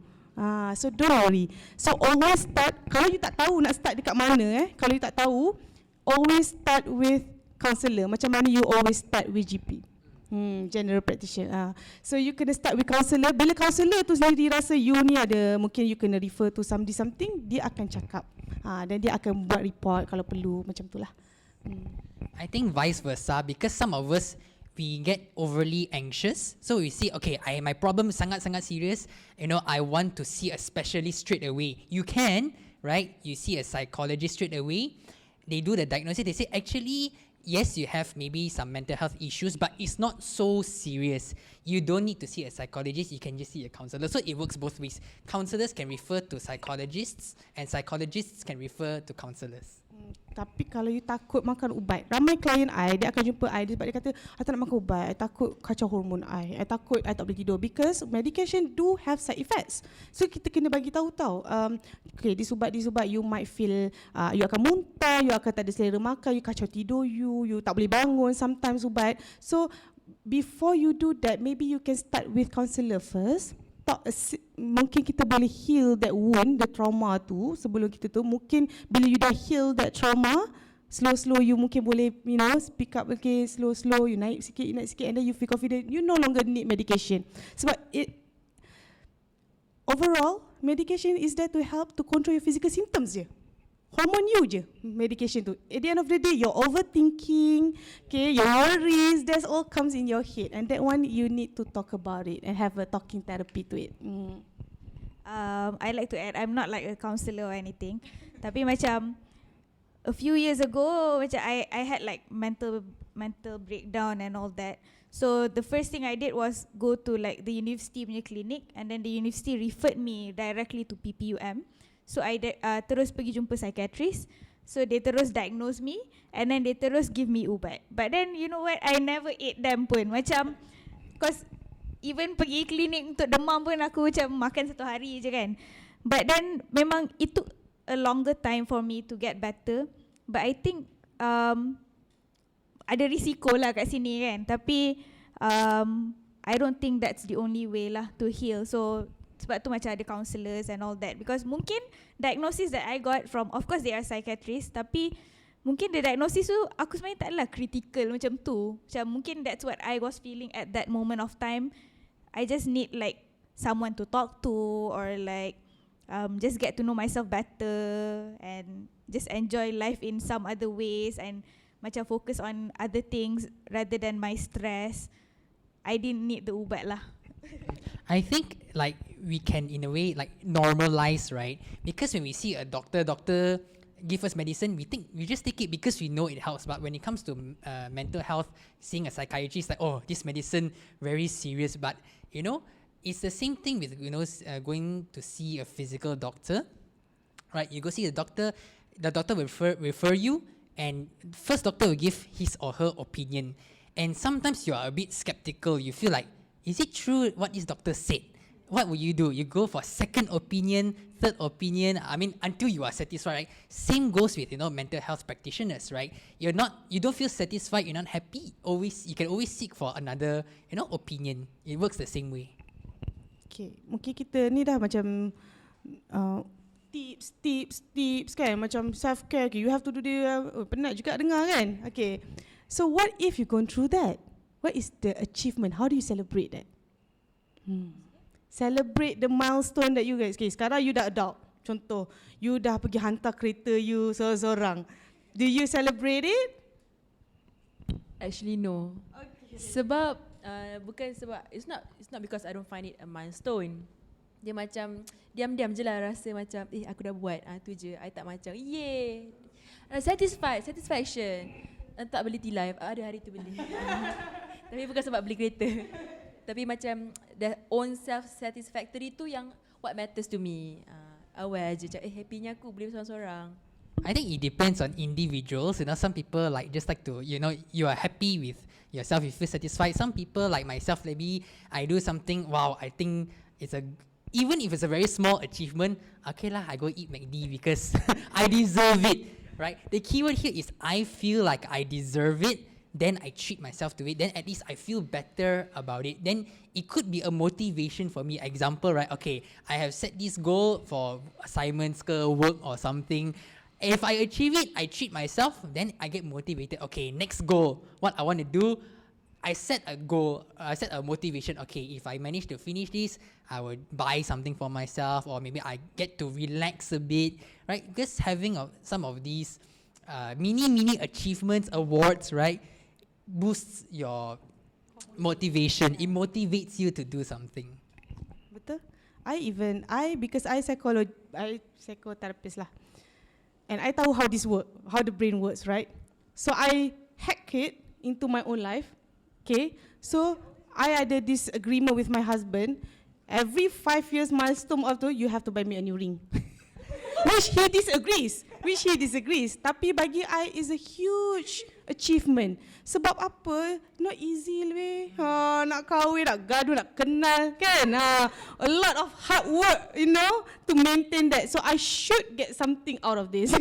So don't worry. So always start, kalau you tak tahu nak start dekat mana, kalau you tak tahu, always start with counselor. Macam mana you always start with GP, general practitioner. So you kena start with counselor. Bila counselor tu sendiri rasa you ni ada, mungkin you kena refer to something, dia akan cakap. Dan dia akan buat report kalau perlu, macam tu lah. I think vice versa, because some of us, we get overly anxious. So we see, okay, my problem is sangat-sangat serious. I want to see a specialist straight away. You can, right? You see a psychologist straight away. They do the diagnosis. They say, actually, yes, you have maybe some mental health issues, but it's not so serious. You don't need to see a psychologist. You can just see a counselor. So it works both ways. Counselors can refer to psychologists, and psychologists can refer to counselors. Tapi kalau you takut makan ubat, ramai klien I, dia akan jumpa I, sebab dia kata, I tak nak makan ubat, I takut kacau hormon I takut I tak boleh tidur, because medication do have side effects. So kita kena bagi tahu okay, this ubat you might feel, you akan muntah, you akan tak ada selera makan, you kacau tidur, you tak boleh bangun sometimes ubat. So before you do that, maybe you can start with counselor first. Mungkin kita boleh heal that wound, the trauma tu sebelum kita tu. Mungkin bila you dah heal that trauma, slow you mungkin boleh speak up, okay, slow you naik sikit, and then you feel confident, you no longer need medication. Sebab overall medication is there to help to control your physical symptoms je. Hormon you je medication tu. At the end of the day, you're overthinking, okay, your worries, that all comes in your head, and that one you need to talk about it and have a talking therapy to it. I like to add, I'm not like a counsellor or anything, tapi macam a few years ago, macam I had like mental breakdown and all that. So the first thing I did was go to like the university punya clinic, and then the university referred me directly to PPUM. So I terus pergi jumpa psychiatrist. So they terus diagnose me, and then they terus give me ubat. But then you know what, I never ate them pun. Macam, cause even pergi klinik untuk demam pun aku macam makan satu hari je kan. But then memang it took a longer time for me to get better. But I think ada risiko lah kat sini kan. Tapi I don't think that's the only way lah to heal. So sebab tu macam ada counsellors and all that. Because mungkin diagnosis that I got from, of course they are psychiatrists, tapi mungkin the diagnosis tu aku sebenarnya tak adalah critical macam tu. Macam mungkin that's what I was feeling at that moment of time. I just need like someone to talk to, or like just get to know myself better and just enjoy life in some other ways and macam focus on other things rather than my stress. I didn't need the ubat lah. I think like we can in a way like normalize, right? Because when we see a doctor give us medicine, we just take it because we know it helps. But when it comes to mental health, seeing a psychiatrist, like, oh, this medicine very serious. But you know, it's the same thing with going to see a physical doctor, right? You go see the doctor will refer you, and first doctor will give his or her opinion, and sometimes you are a bit skeptical. You feel like, is it true what this doctor said? What will you do? You go for second opinion, third opinion. I mean, until you are satisfied, right? Same goes with mental health practitioners, right? You don't feel satisfied. You're not happy. You can always seek for another opinion. It works the same way. Okay, mungkin kita ni dah macam tips kan, macam self care. Okay, you have to do this. Penat juga dengar kan? Okay, so what if you gone through that? What is the achievement? How do you celebrate that? Celebrate the milestone that you guys. Okay, sekarang you dah adult. Contoh, you dah pergi hantar kereta you seorang-seorang. Do you celebrate it? Actually no. Okay. Sebab bukan sebab it's not because I don't find it a milestone. Dia macam diam-diam je lah rasa macam aku dah buat, tu je. I tak macam satisfaction. Tak beli T-Life, ada hari tu beli. Tapi bukan sebab beli kereta. Tapi macam the own self-satisfactory tu yang what matters to me. Aware je, macam happynya aku boleh seorang-seorang. I think it depends on individuals. Some people just like to, you are happy with yourself, you feel satisfied. Some people like myself, maybe I do something, wow, I think even if it's a very small achievement, okay lah, I go eat McD because I deserve it, right? The keyword here is I feel like I deserve it, then I treat myself to it, then at least I feel better about it. Then it could be a motivation for me. Example, right? Okay, I have set this goal for assignments, work or something. If I achieve it, I treat myself, then I get motivated. Okay, next goal, what I want to do, I set a goal, I set a motivation. Okay, if I manage to finish this, I will buy something for myself, or maybe I get to relax a bit, right? Just having some of these mini achievements, awards, right, boosts your motivation. It motivates you to do something. Betul? Because I psychotherapist lah, and I tahu how the brain works, right? So I hack it into my own life. Okay, so I ada this agreement with my husband. Every 5 years milestone of you have to buy me a new ring. Which he disagrees. Tapi bagi I is a huge achievement. Sebab apa? Not easy weh. Nak kahwin, nak gaduh, nak kenal kan. A lot of hard work, to maintain that. So I should get something out of this.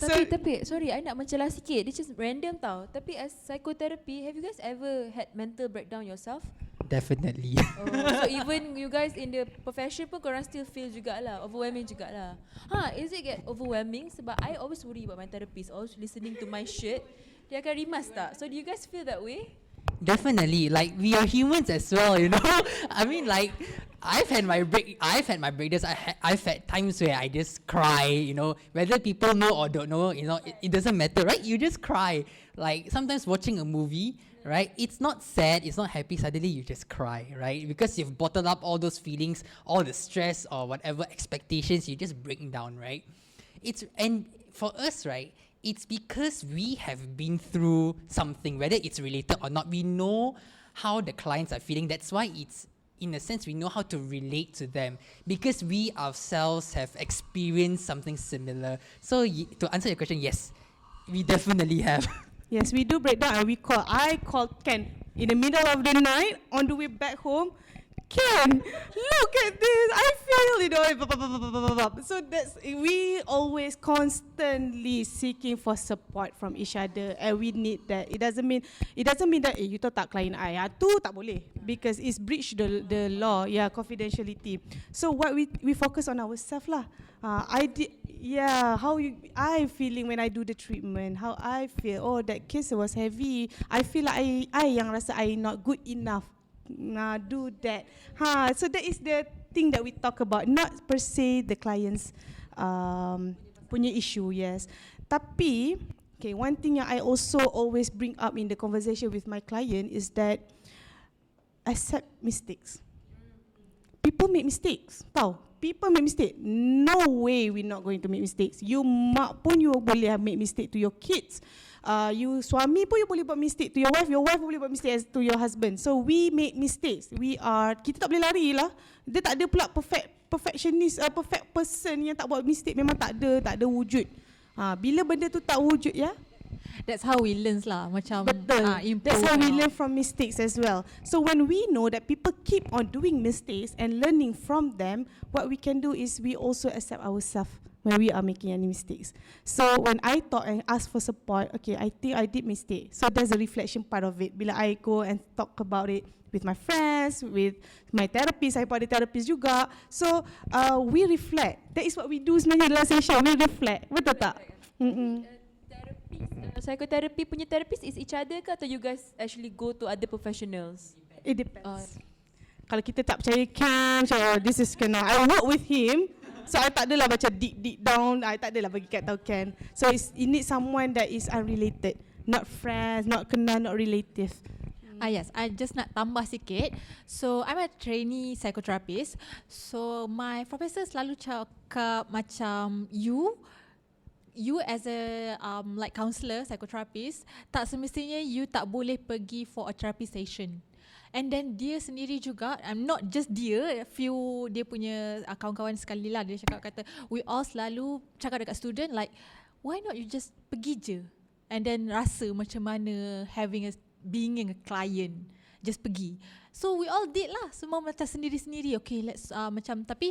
Tapi sorry, I nak mencelah sikit. This is random tau. Tapi as psychotherapy, have you guys ever had mental breakdown yourself? Definitely. So even you guys in the profession pun korang still feel jugalah, overwhelming jugalah. Is it get overwhelming? Sebab I always worry about my therapist, always listening to my shit. Dia akan rimas tak? So do you guys feel that way? Definitely. Like, we are humans as well, I mean, like, I've had my breakdowns. I've had times where I just cry, whether people know or don't know, it doesn't matter, right? You just cry. Like, sometimes watching a movie, right? It's not sad, it's not happy, suddenly you just cry, right? Because you've bottled up all those feelings, all the stress or whatever expectations, you just break down, right? And for us, right, it's because we have been through something, whether it's related or not. We know how the clients are feeling. That's why in a sense, we know how to relate to them, because we ourselves have experienced something similar. So to answer your question, yes, we definitely have. Yes, we do break down, and I call Ken. in the middle of the night, on the way back home, Ken, look at this, I feel, so that's, we always constantly seeking for support from each other, and we need that. It doesn't mean that you tahu tak client I, tu tak boleh, because it's breach the law, confidentiality. So what we focus on ourselves lah. How I feeling when I do the treatment, how I feel, oh that case was heavy, I feel like I yang rasa I not good enough. Do that. So that is the thing that we talk about, not per se the client's punya issue, yes. Tapi, okay, one thing yang I also always bring up in the conversation with my client is that accept mistakes. People make mistakes, tahu. People make mistake. No way we're not going to make mistakes. You mak pun you boleh make mistake to your kids. You suami pun you boleh buat mistake to your wife boleh buat mistake to your husband. So we make mistakes. Kita tak boleh lari lah. Dia tak ada pula perfectionist, perfect person yang tak buat mistake, memang tak ada wujud. Bila benda tu tak wujud, ya. That's how we learn lah, macam betul. That's how we learn from mistakes as well. So when we know that people keep on doing mistakes and learning from them, what we can do is we also accept ourselves when we are making any mistakes. So when I talk and ask for support, okay, I think I did mistake. So there's a reflection part of it. Bila I go and talk about it with my friends, with my therapist, I pun ada therapist juga. So we reflect. That is what we do sebenarnya dalam session. We reflect. Betul tak? Psychotherapy punya therapist is each other ke, atau you guys actually go to other professionals? It depends. Kalau kita tak percaya Cam, this is kena, I work with him. So I tak adalah macam deep down, I tak adalah bagi kat tahu Ken. So you need someone that is unrelated, not friends, not kenal, not relative. Yes, I just nak tambah sikit. So I'm a trainee psychotherapist. So my professor selalu cakap macam you as a like counsellor, psychotherapist, tak semestinya you tak boleh pergi for a therapy session. And then dia sendiri juga, not just dia, dia punya kawan-kawan sekali lah, dia kata we all selalu cakap dekat student like, why not you just pergi je and then rasa macam mana being a client, just pergi. So we all did lah, semua macam sendiri-sendiri. Okay, let's macam, tapi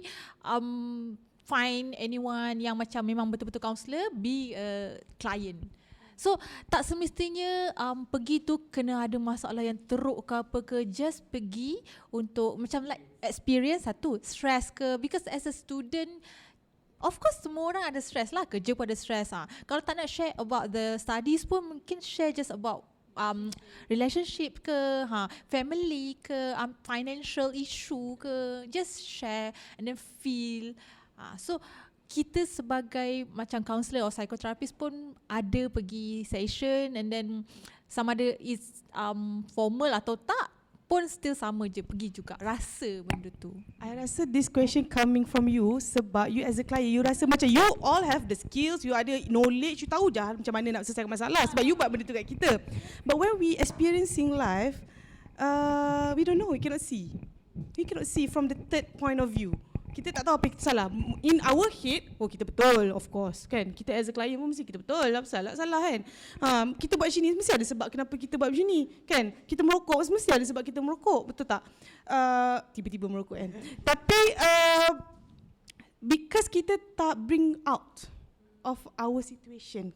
find anyone yang macam memang betul-betul counsellor, be a client. So tak semestinya pergi tu kena ada masalah yang teruk ke apa ke, just pergi untuk macam like experience satu, stress ke, because as a student of course semua orang ada stress lah, kerja pun ada stress. Kalau tak nak share about the studies pun mungkin share just about relationship ke, family ke, financial issue ke, just share and then feel. So kita sebagai macam counselor or psychotherapist pun ada pergi session, and then sama ada is formal atau tak pun still sama je, pergi juga, rasa benda tu. I rasa this question coming from you sebab you as a client, you rasa macam you all have the skills, you ada knowledge, you tahu dah macam mana nak selesaikan masalah sebab you buat benda tu kat kita. But when we experiencing life, we don't know, we cannot see. We cannot see from the third point of view. Kita tak tahu apa kita salah. In our head, oh kita betul, of course kan. Kita as a client pun mesti kita betul, apa salah kan. Kita buat macam ni mesti ada sebab kenapa kita buat macam ni kan. Kita merokok mesti ada sebab kita merokok, betul tak? Tiba-tiba merokok kan. Tapi because kita tak bring out of our situation,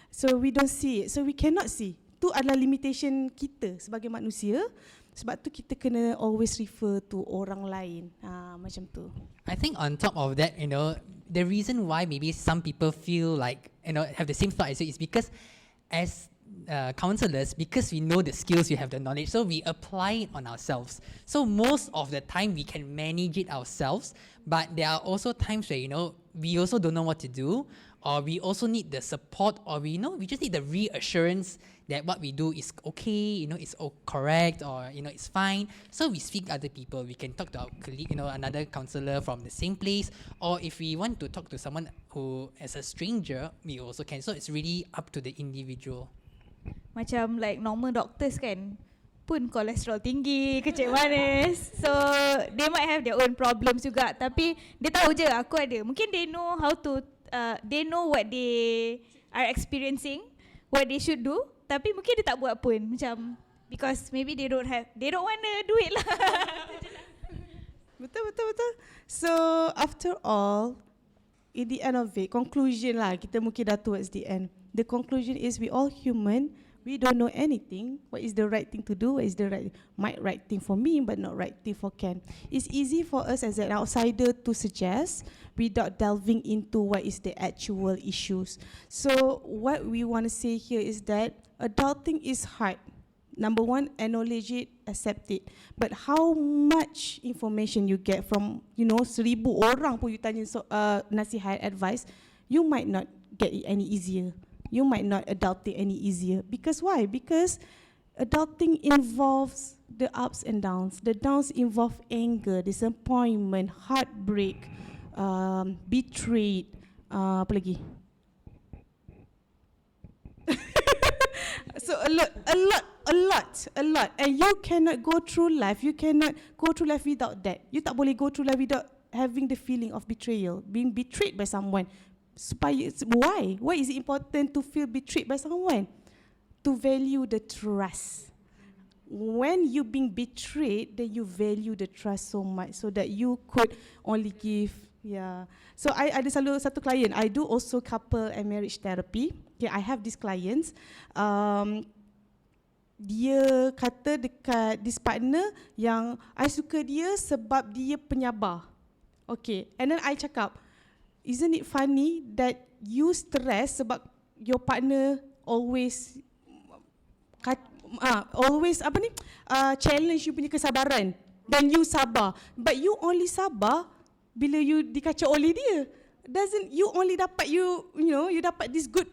so we don't see it, so we cannot see. Tu adalah limitation kita sebagai manusia. Sebab tu kita kena always refer to orang lain, macam tu. I think on top of that, the reason why maybe some people feel like, have the same thought as you is because as counselors, because we know the skills, we have the knowledge, so we apply it on ourselves. So most of the time we can manage it ourselves, but there are also times where, we also don't know what to do, or we also need the support, or we just need the reassurance that what we do is okay, it's correct, or it's fine. So we speak to other people. We can talk to our colleague, another counselor from the same place, or if we want to talk to someone who as a stranger, we also can. So it's really up to the individual. Macam like normal doctors kan, pun kolesterol tinggi, kecil manis. So they might have their own problems juga, tapi dia tahu je aku ada. Mungkin they know how to, they know what they are experiencing, what they should do. Tapi mungkin dia tak buat pun, macam because maybe they don't want to do it lah. Betul. So after all, in the end of it, conclusion lah, kita mungkin dah towards the end. The conclusion is we all human. We don't know anything. What is the right thing to do? What is the right thing for me, but not right thing for Ken? It's easy for us as an outsider to suggest without delving into what is the actual issues. So what we want to say here is that adulting is hard. Number one, acknowledge it, accept it. But how much information you get from, 1,000 orang pun you tanya nasihat, advice, you might not get it any easier. You might not adult it any easier. Because why? Because adulting involves the ups and downs. The downs involve anger, disappointment, heartbreak, betrayed, apa lagi? So a lot. And you cannot go through life. You cannot go through life without that. You tak boleh go through life without having the feeling of betrayal, being betrayed by someone. Why is it important to feel betrayed by someone? To value the trust. When you being betrayed, then you value the trust so much, so that you could only give. Yeah. So I ada selalu satu client. I do also couple and marriage therapy. Okay, I have these clients. Dia kata dekat this partner yang I suka dia sebab dia penyabar. Okay, and then I cakap, isn't it funny that you stress sebab your partner always challenge you punya kesabaran, dan you sabar, but you only sabar bila you dikacau oleh dia. You only dapat you dapat this good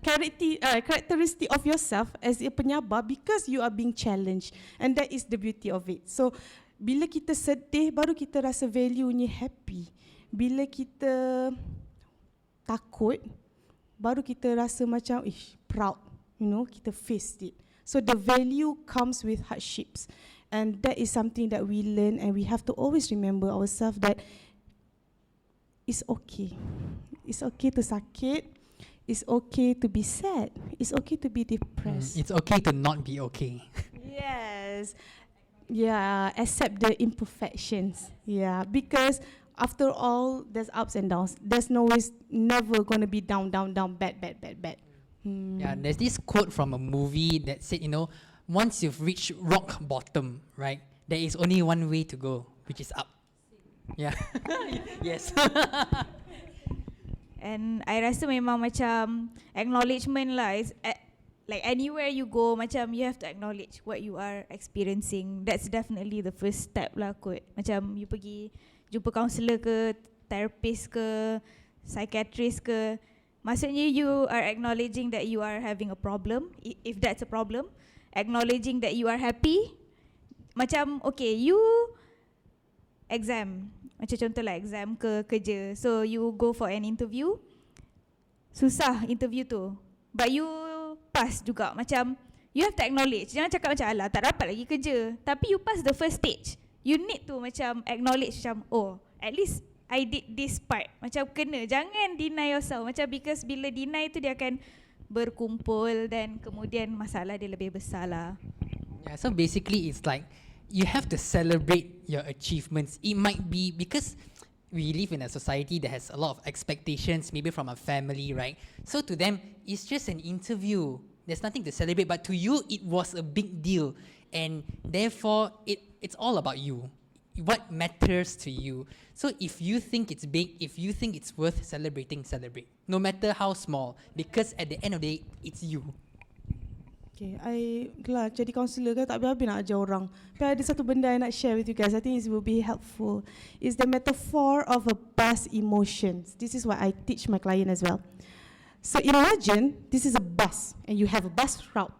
characteristic of yourself as a penyabar because you are being challenged, and that is the beauty of it. So bila kita sedih baru kita rasa value-nya happy. Bila kita takut, baru kita rasa macam proud, kita faced it. So the value comes with hardships, and that is something that we learn, and we have to always remember ourselves that it's okay. It's okay to sakit. It's okay to be sad. It's okay to be depressed. It's okay to not be okay. Yes. Yeah, accept the imperfections. Yeah, because after all, there's ups and downs. There's never going to be down, bad. Yeah, there's this quote from a movie that said, once you've reached rock bottom, right, there is only one way to go, which is up. Yeah. Yes. And I rasa memang macam acknowledgement lah. Like anywhere you go, macam you have to acknowledge what you are experiencing. That's definitely the first step lah kot. Macam you pergi jumpa kaunselor ke, therapist ke, psychiatrist ke, maksudnya you are acknowledging that you are having a problem, if that's a problem. Acknowledging that you are happy. Macam okay, you exam, macam contoh lah exam ke kerja, so you go for an interview, susah interview tu, but you pass juga. Macam you have to acknowledge, jangan cakap macam alah tak dapat lagi kerja, tapi you pass the first stage. You need to macam acknowledge macam at least I did this part. Macam kena, jangan deny yourself. Macam because bila deny tu dia akan berkumpul dan kemudian masalah dia lebih besar lah. Yeah, so basically it's like you have to celebrate your achievements. It might be because we live in a society that has a lot of expectations, maybe from a family, right? So to them, it's just an interview. There's nothing to celebrate, but to you, it was a big deal. And therefore, it's all about you. What matters to you. So if you think it's big, if you think it's worth celebrating, celebrate. No matter how small. Because at the end of the day, it's you. Okay, jadi kaunselor kan tak habis-habis nak ajar orang. Tapi ada satu benda I nak share with you guys. I think it will be helpful. It's the metaphor of a bus emotions. This is what I teach my client as well. So imagine this is a bus and you have a bus route.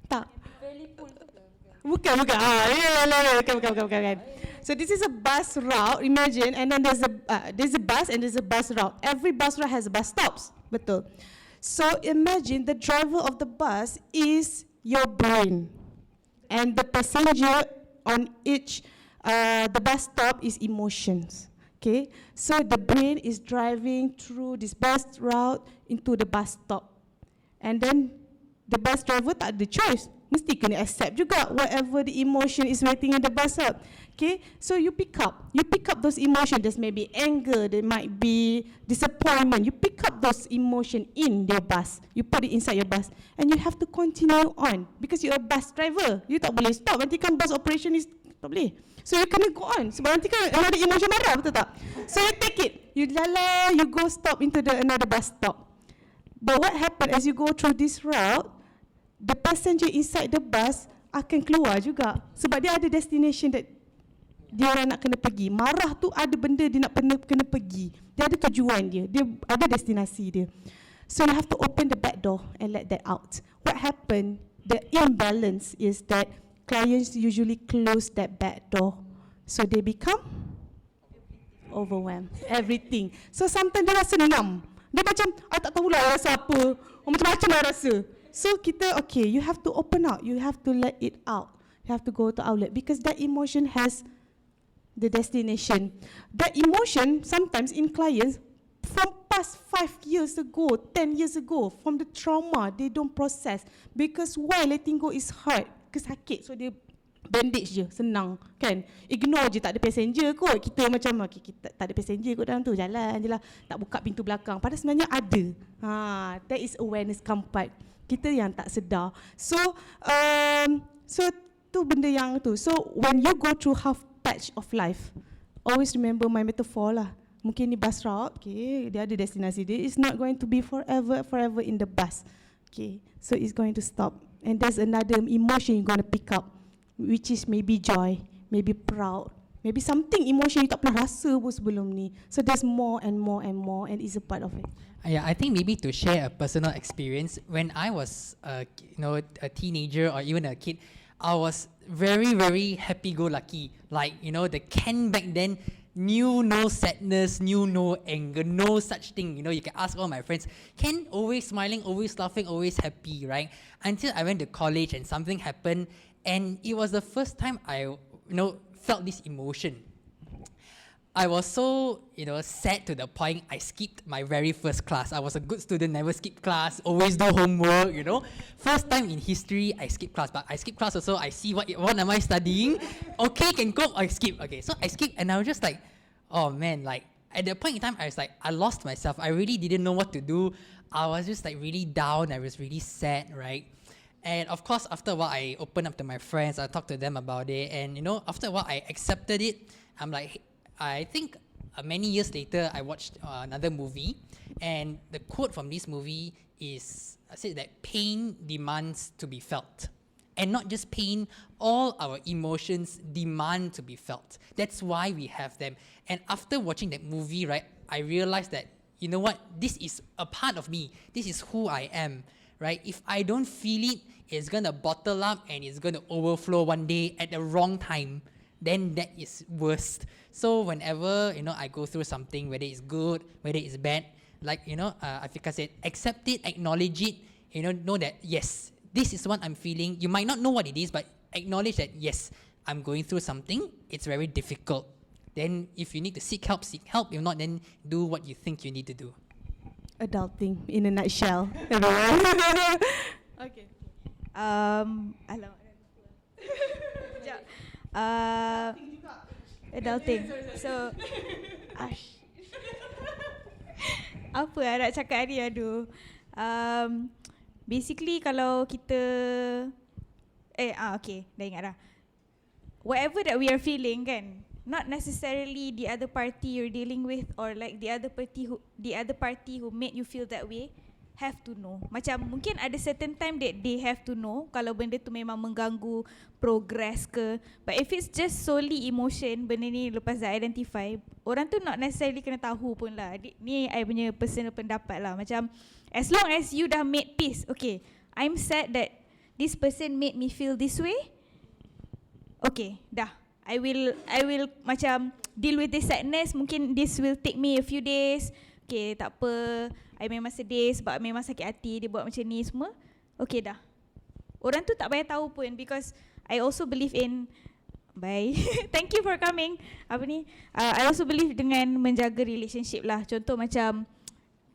Tak. Bukan. Bukan. So this is a bus route. Imagine, and then there's a bus and there's a bus route. Every bus route has bus stops. Betul. So imagine the driver of the bus is your brain, and the passenger on each the bus stop is emotions. Okay, so the brain is driving through this bus route into the bus stop, and then the bus driver tak ada choice. Mesti kena accept juga whatever the emotion is waiting in the bus up. Okay, so you pick up those emotions. There's maybe anger, there might be disappointment. You pick up those emotions in your bus. You put it inside your bus, and you have to continue on because you're a bus driver. You tak boleh stop. Nanti kan bus operation is tak boleh. So you kena go on. Sebab nanti kan ada emotion marah, betul tak? So you take it. You jalan, you go stop into another bus stop. But what happen as you go through this route, the passenger inside the bus akan keluar juga. Sebab dia ada destination that dia orang nak kena pergi. Marah tu ada benda dia nak kena pergi. Dia ada tujuan dia. Dia ada destinasi dia. So you have to open the back door and let that out. What happen, the imbalance is that clients usually close that back door. So they become overwhelmed. Everything. So sometimes dia rasa ngam. Dia macam, tak tahulah rasa apa. Macam-macam lah rasa. So kita, okay, you have to open out. You have to let it out. You have to go to outlet because that emotion has the destination. That emotion sometimes in clients from past 5 years ago, 10 years ago, from the trauma, they don't process. Because why letting go is hard? Sakit, so dia bandage je, senang kan. Ignore je, tak ada passenger kot. Kita macam, okay, kita tak ada passenger kot dalam tu, jalan je lah. Tak buka pintu belakang. Padahal sebenarnya ada. That is awareness come part. Kita yang tak sedar. So tu benda yang tu. So when you go through half patch of life, always remember my metaphor lah. Mungkin ni bus route, okay, dia ada destinasi dia. It's not going to be forever in the bus. Okay, so it's going to stop. And there's another emotion you're going to pick up, which is maybe joy, maybe proud, maybe something emotion you tak pernah rasa pun sebelum ni. So there's more and more and more, and it's a part of it. Yeah, I think maybe to share a personal experience, when I was a teenager or even a kid, I was very, very happy-go-lucky. Like, the Ken back then knew no sadness, knew no anger, no such thing. You can ask all my friends, Ken always smiling, always laughing, always happy, right? Until I went to college and something happened, and it was the first time I, felt this emotion. I was so, sad to the point I skipped my very first class. I was a good student, never skip class, always do homework, First time in history, I skip class. But I skip class also, I see what am I studying. Okay, can go, I skip. Okay, so I skip and I was just like, oh man, like, at that point in time, I was like, I lost myself. I really didn't know what to do. I was just like really down. I was really sad, right? And of course, after a while, I opened up to my friends. I talked to them about it. And, after a while, I accepted it. I'm like, I think many years later, I watched another movie, and the quote from this movie said that pain demands to be felt. And not just pain, all our emotions demand to be felt. That's why we have them. And after watching that movie, right, I realized that, you know what, this is a part of me. This is who I am, right? If I don't feel it, it's going to bottle up and it's going to overflow one day at the wrong time. Then that is worst. So whenever, I go through something, whether it's good, whether it's bad, like, Afika said, accept it, acknowledge it, know that, yes, this is what I'm feeling. You might not know what it is, but acknowledge that, yes, I'm going through something. It's very difficult. Then if you need to seek help, seek help. If not, then do what you think you need to do. Adulting in a nutshell, everyone. Okay. Adulting. So, apa nak cakap ni, aduh. Basically kalau kita, okay, dah ingat dah. Whatever that we are feeling kan, not necessarily the other party you're dealing with or like the other party who made you feel that way have to know. Macam mungkin ada certain time that they have to know kalau benda tu memang mengganggu progress ke. But if it's just solely emotion, benda ni lepas dah identify, orang tu not necessarily kena tahu pun lah. Ni I punya personal pendapat lah. Macam as long as you dah made peace, okay, I'm sad that this person made me feel this way. Okay, dah. I will macam deal with this sadness. Mungkin this will take me a few days. Okay, tak apa. I memang sedih sebab memang sakit hati dia buat macam ni semua. Okay dah. Orang tu tak payah tahu pun because I also believe in bye. Thank you for coming. I also believe dengan menjaga relationship lah. Contoh macam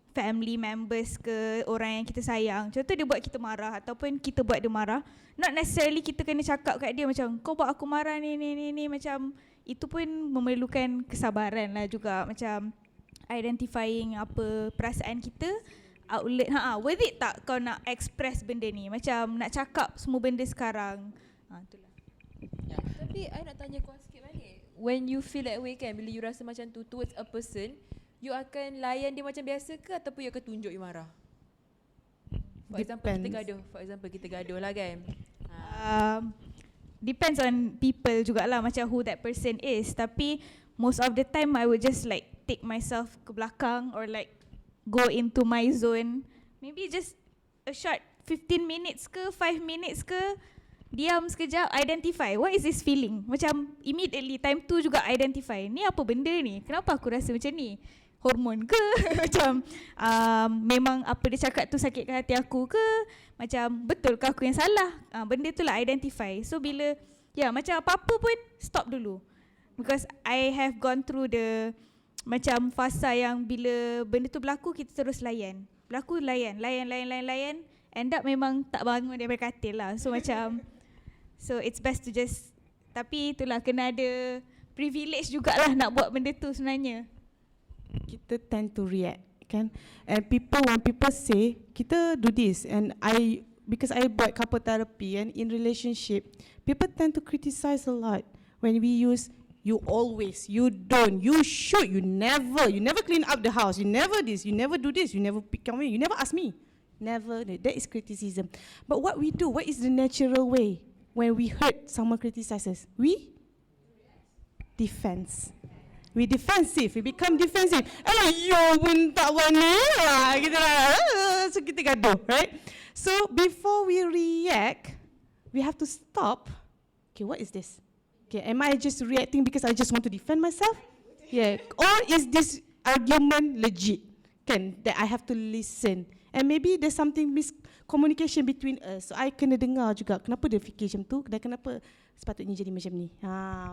family members ke, orang yang kita sayang. Contoh dia buat kita marah ataupun kita buat dia marah, not necessarily kita kena cakap kat dia macam kau buat aku marah ni, macam itu pun memerlukan kesabaran lah juga, macam identifying apa perasaan kita, outlet, worth it tak kau nak express benda ni, macam nak cakap semua benda sekarang. Itulah. Tapi I nak tanya kau sikit balik. When you feel that way kan, bila you rasa macam tu towards a person, you akan layan dia macam biasa ke ataupun you akan tunjuk you marah? For example kita gaduh lah kan. Depends on people jugalah macam who that person is. Tapi most of the time I would just like take myself ke belakang or like go into my zone. Maybe just a short 15 minutes ke 5 minutes ke, diam sekejap, identify what is this feeling. Macam immediately time tu juga identify, ni apa benda ni, kenapa aku rasa macam ni, hormon ke macam memang apa dia cakap tu sakitkan hati aku ke, macam betul ke aku yang salah. Benda tu lah identify. So bila macam apa-apa pun stop dulu, because I have gone through the macam fasa yang bila benda tu berlaku kita terus layan, end up memang tak bangun daripada katil lah. So macam so it's best to just, tapi itulah kena ada privilege jugalah nak buat benda tu sebenarnya. Kita tend to react kan, and when people say kita do this, and because I buat couple therapy and in relationship, people tend to criticize a lot when we use you always, you don't, you should, you never clean up the house, you never this, you never do this, you never pick on me, you never ask me, never. That is criticism. But what we do, what is the natural way when we hurt someone criticizes? We defense. We defensive, we become defensive. You pun tak wani lah, gitu lah. So kita gaduh, right? So before we react, we have to stop. Okay, what is this? Okay, am I just reacting because I just want to defend myself? Yeah. Or is this argument legit? That I have to listen. And maybe there's something miscommunication between us. So I kena dengar juga kenapa dia fikir macam tu dan kenapa sepatutnya jadi macam ni.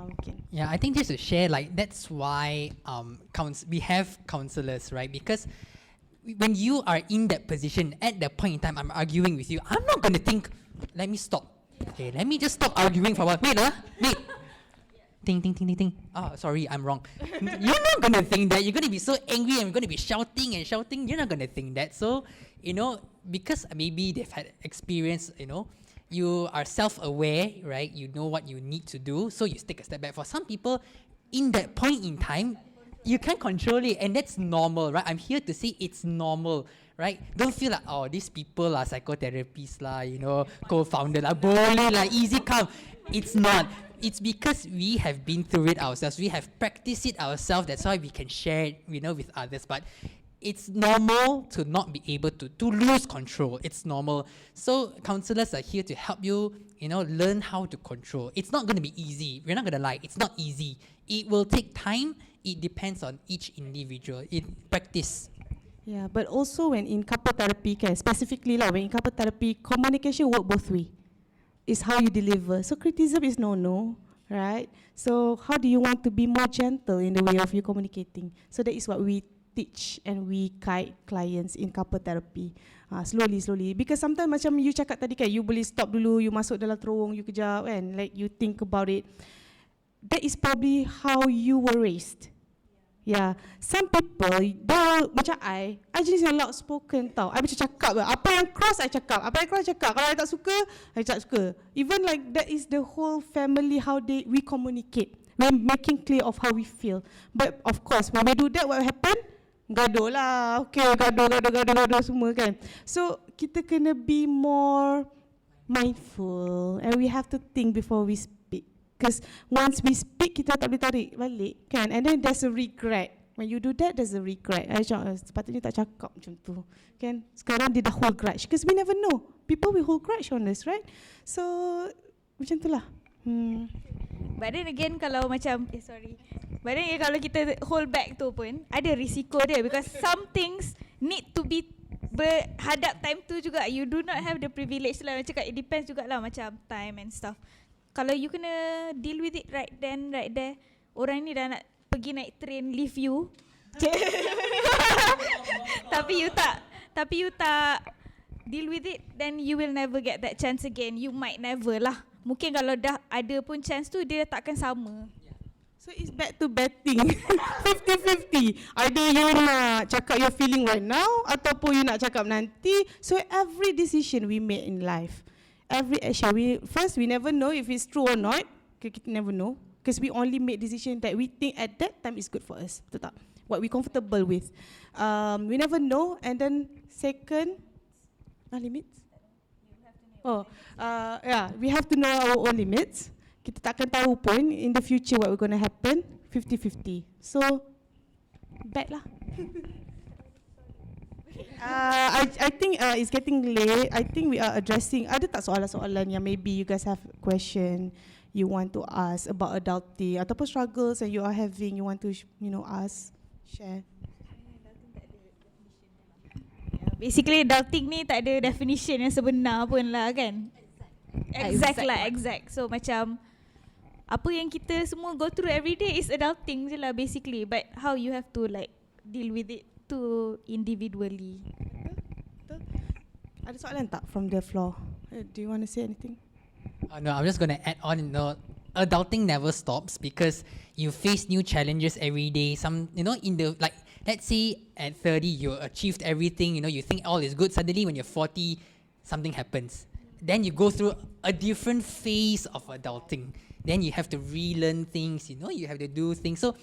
Mungkin. Yeah, I think just to share, like that's why we have counselors, right? Because when you are in that position, at that point in time, I'm arguing with you, I'm not going to think, let me stop. Okay, let me just stop arguing for a while. Wait. Ting. Oh, sorry, I'm wrong. You're not going to think that. You're going to be so angry and you're going to be shouting. You're not going to think that. So, because maybe they've had experience, you are self-aware, right? You know what you need to do. So you take a step back. For some people, in that point in time, you can't control it. And that's normal, right? I'm here to say it's normal, right? Don't feel like, oh, these people are psychotherapists lah, co-founder lah, boleh lah, easy come. It's not. It's because we have been through it ourselves. We have practiced it ourselves. That's why we can share it, with others. But it's normal to not be able to lose control. It's normal. So counselors are here to help you, learn how to control. It's not going to be easy. We're not going to lie. It's not easy. It will take time. It depends on each individual. It practice. Yeah, but also when in couple therapy, specifically when in couple therapy, communication work both ways. It's how you deliver. So criticism is no, right? So how do you want to be more gentle in the way of you communicating? So that is what we teach and we guide clients in couple therapy. Slowly. Because sometimes macam you cakap tadi kan, you boleh stop dulu, you masuk dalam terowong, you kejap kan, like you think about it. That is probably how you were raised. Yeah, some people, macam I jenis yang loud spoken tau. I macam cakap, apa yang cross I cakap, Kalau I tak suka, I tak suka. Even like that is the whole family, how we communicate. We're making clear of how we feel. But of course, when we do that, what will happen? Gaduh lah. Okay, gaduh semua kan. So, kita kena be more mindful and we have to think before we speak. Because once we speak, kita tak boleh tarik balik kan. And then there's a regret. When you do that, there's a regret. Sepatutnya tak cakap macam tu kan. Sekarang dia dah hold grudge. Because we never know. People will hold grudge on us, right? So, macam tu lah. But then again, kalau macam, kalau kita hold back tu pun, ada risiko dia. Because some things need to be berhadap time tu juga. You do not have the privilege lah. Macam it depends jugalah macam time and stuff. Kalau you kena deal with it right then, right there, orang ni dah nak pergi naik train, leave you, Tapi you tak deal with it, then you will never get that chance again. You might never lah. Mungkin kalau dah ada pun chance tu, dia takkan sama. So it's back to betting. 50-50. Either you nak cakap your feeling right now ataupun you nak cakap nanti. So every decision we make in life, every action, we never know if it's true or not. Kita never know. Because we only make decision that we think at that time is good for us. Betul tak? What we comfortable with. We never know. And then second, limits? We have to know our own limits. Kita takkan tahu pun in the future what will gonna happen. 50-50. So, bad lah. I think it's getting late. I think we are addressing, ada tak soalan-soalan yang maybe you guys have question you want to ask about adulting ataupun struggles that you are having, you want to ask, share. Basically adulting ni tak ada definition yang sebenar pun lah kan. Exact. So macam apa yang kita semua go through every day is adulting je lah basically. But how you have to like deal with it too individually. Betul? Ada soalan tak from the floor? Do you want to say anything? No, I'm just going to add on, adulting never stops because you face new challenges every day. Some, in the, like, let's say at 30, you achieved everything, you think all is good. Suddenly when you're 40, something happens. Then you go through a different phase of adulting. Then you have to relearn things, you have to do things. So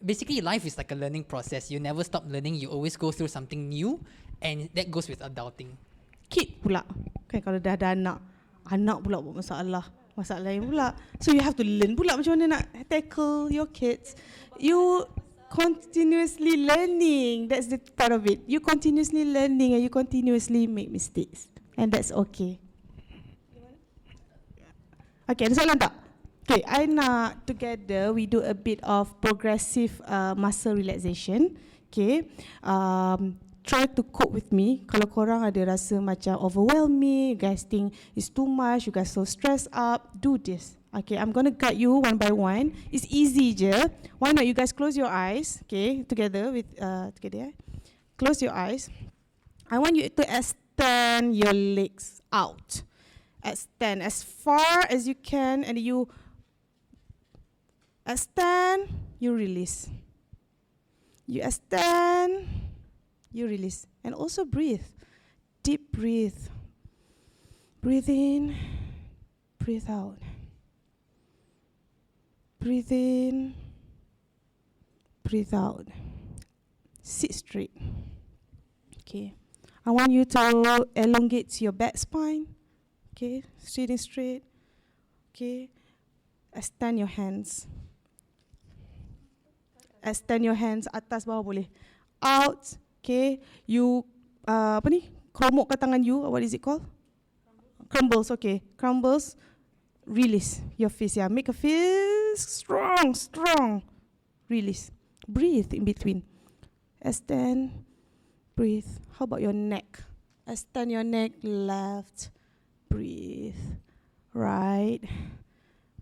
basically life is like a learning process. You never stop learning. You always go through something new. And that goes with adulting. Kid pula. Kan kalau dah ada anak pula buat masalah lain pula. So you have to learn pula macam mana nak tackle your kids. You continuously learning. That's the part of it. You continuously learning and you continuously make mistakes. And that's okay. Okay, ada soalan tak? Okay, I nak together we do a bit of progressive muscle relaxation. Okay, try to cope with me. Kalau korang ada rasa macam overwhelming, you guys think it's too much, you guys so stressed up, do this. Okay, I'm gonna guide you one by one. It's easy je. Why not you guys close your eyes? Okay, together with Close your eyes. I want you to extend your legs out. Extend as far as you can, and you extend, you release. You extend, you release. And also breathe. Deep breathe. Breathe in, breathe out. Breathe in, breathe out. Sit straight. Okay. I want you to elongate your back spine. Okay, sitting straight. Okay, extend your hands. Extend your hands, atas bawah boleh. Out. Okay, you kromokkan tangan you. What is it called? Crumbles. Okay, crumbles. Release your fist. Yeah, make a fist strong. Release. Breathe in between. Extend. Breathe. How about your neck? Extend your neck. Left. Breathe. Right.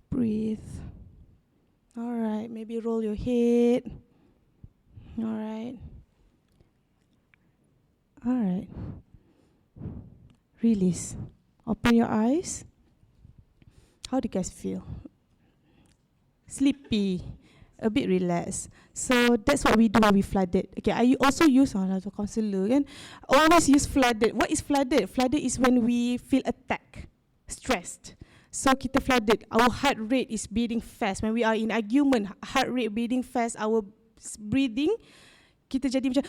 Breathe. All right. Maybe roll your head. All right. All right. Release. Open your eyes. How do you guys feel? Sleepy. A bit relaxed. So that's what we do when we flooded. Okay, I also use as a counselor kan. Always use flooded. What is flooded? Flooded is when we feel attacked, stressed. So kita flooded. Our heart rate is beating fast. When we are in argument, heart rate beating fast. Our breathing, kita jadi macam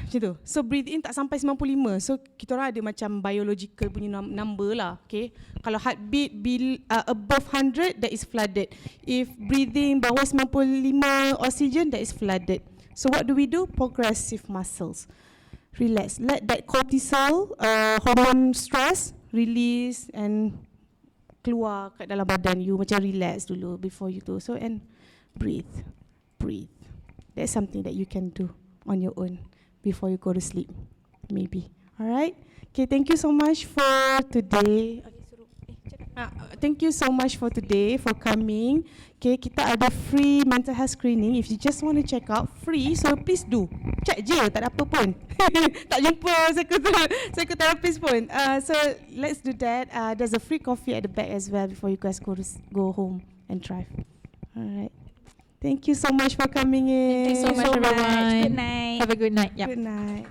macam tu. So breathe in tak sampai 95. So kita orang ada macam biological punya number lah. Okay. Kalau heartbeat above 100, that is flooded. If breathing bawah 95 oxygen, that is flooded. So what do we do? Progressive muscles. Relax. Let that cortisol, hormone stress, release and keluar kat dalam badan you. Macam relax dulu before you do. So and breathe. That's something that you can do on your own before you go to sleep, maybe. Alright? Okay, thank you so much for today. Okay, Thank you so much for today, for coming. Okay, kita ada free mental health screening. If you just want to check out, free, so please do. Check je, tak ada apa pun. Tak jumpa psychotherapist pun. So let's do that. There's a free coffee at the back as well before you guys go home and drive. Alright. Thank you so much for coming in. Thanks so much, everyone. Good night. Have a good night. Yep. Good night.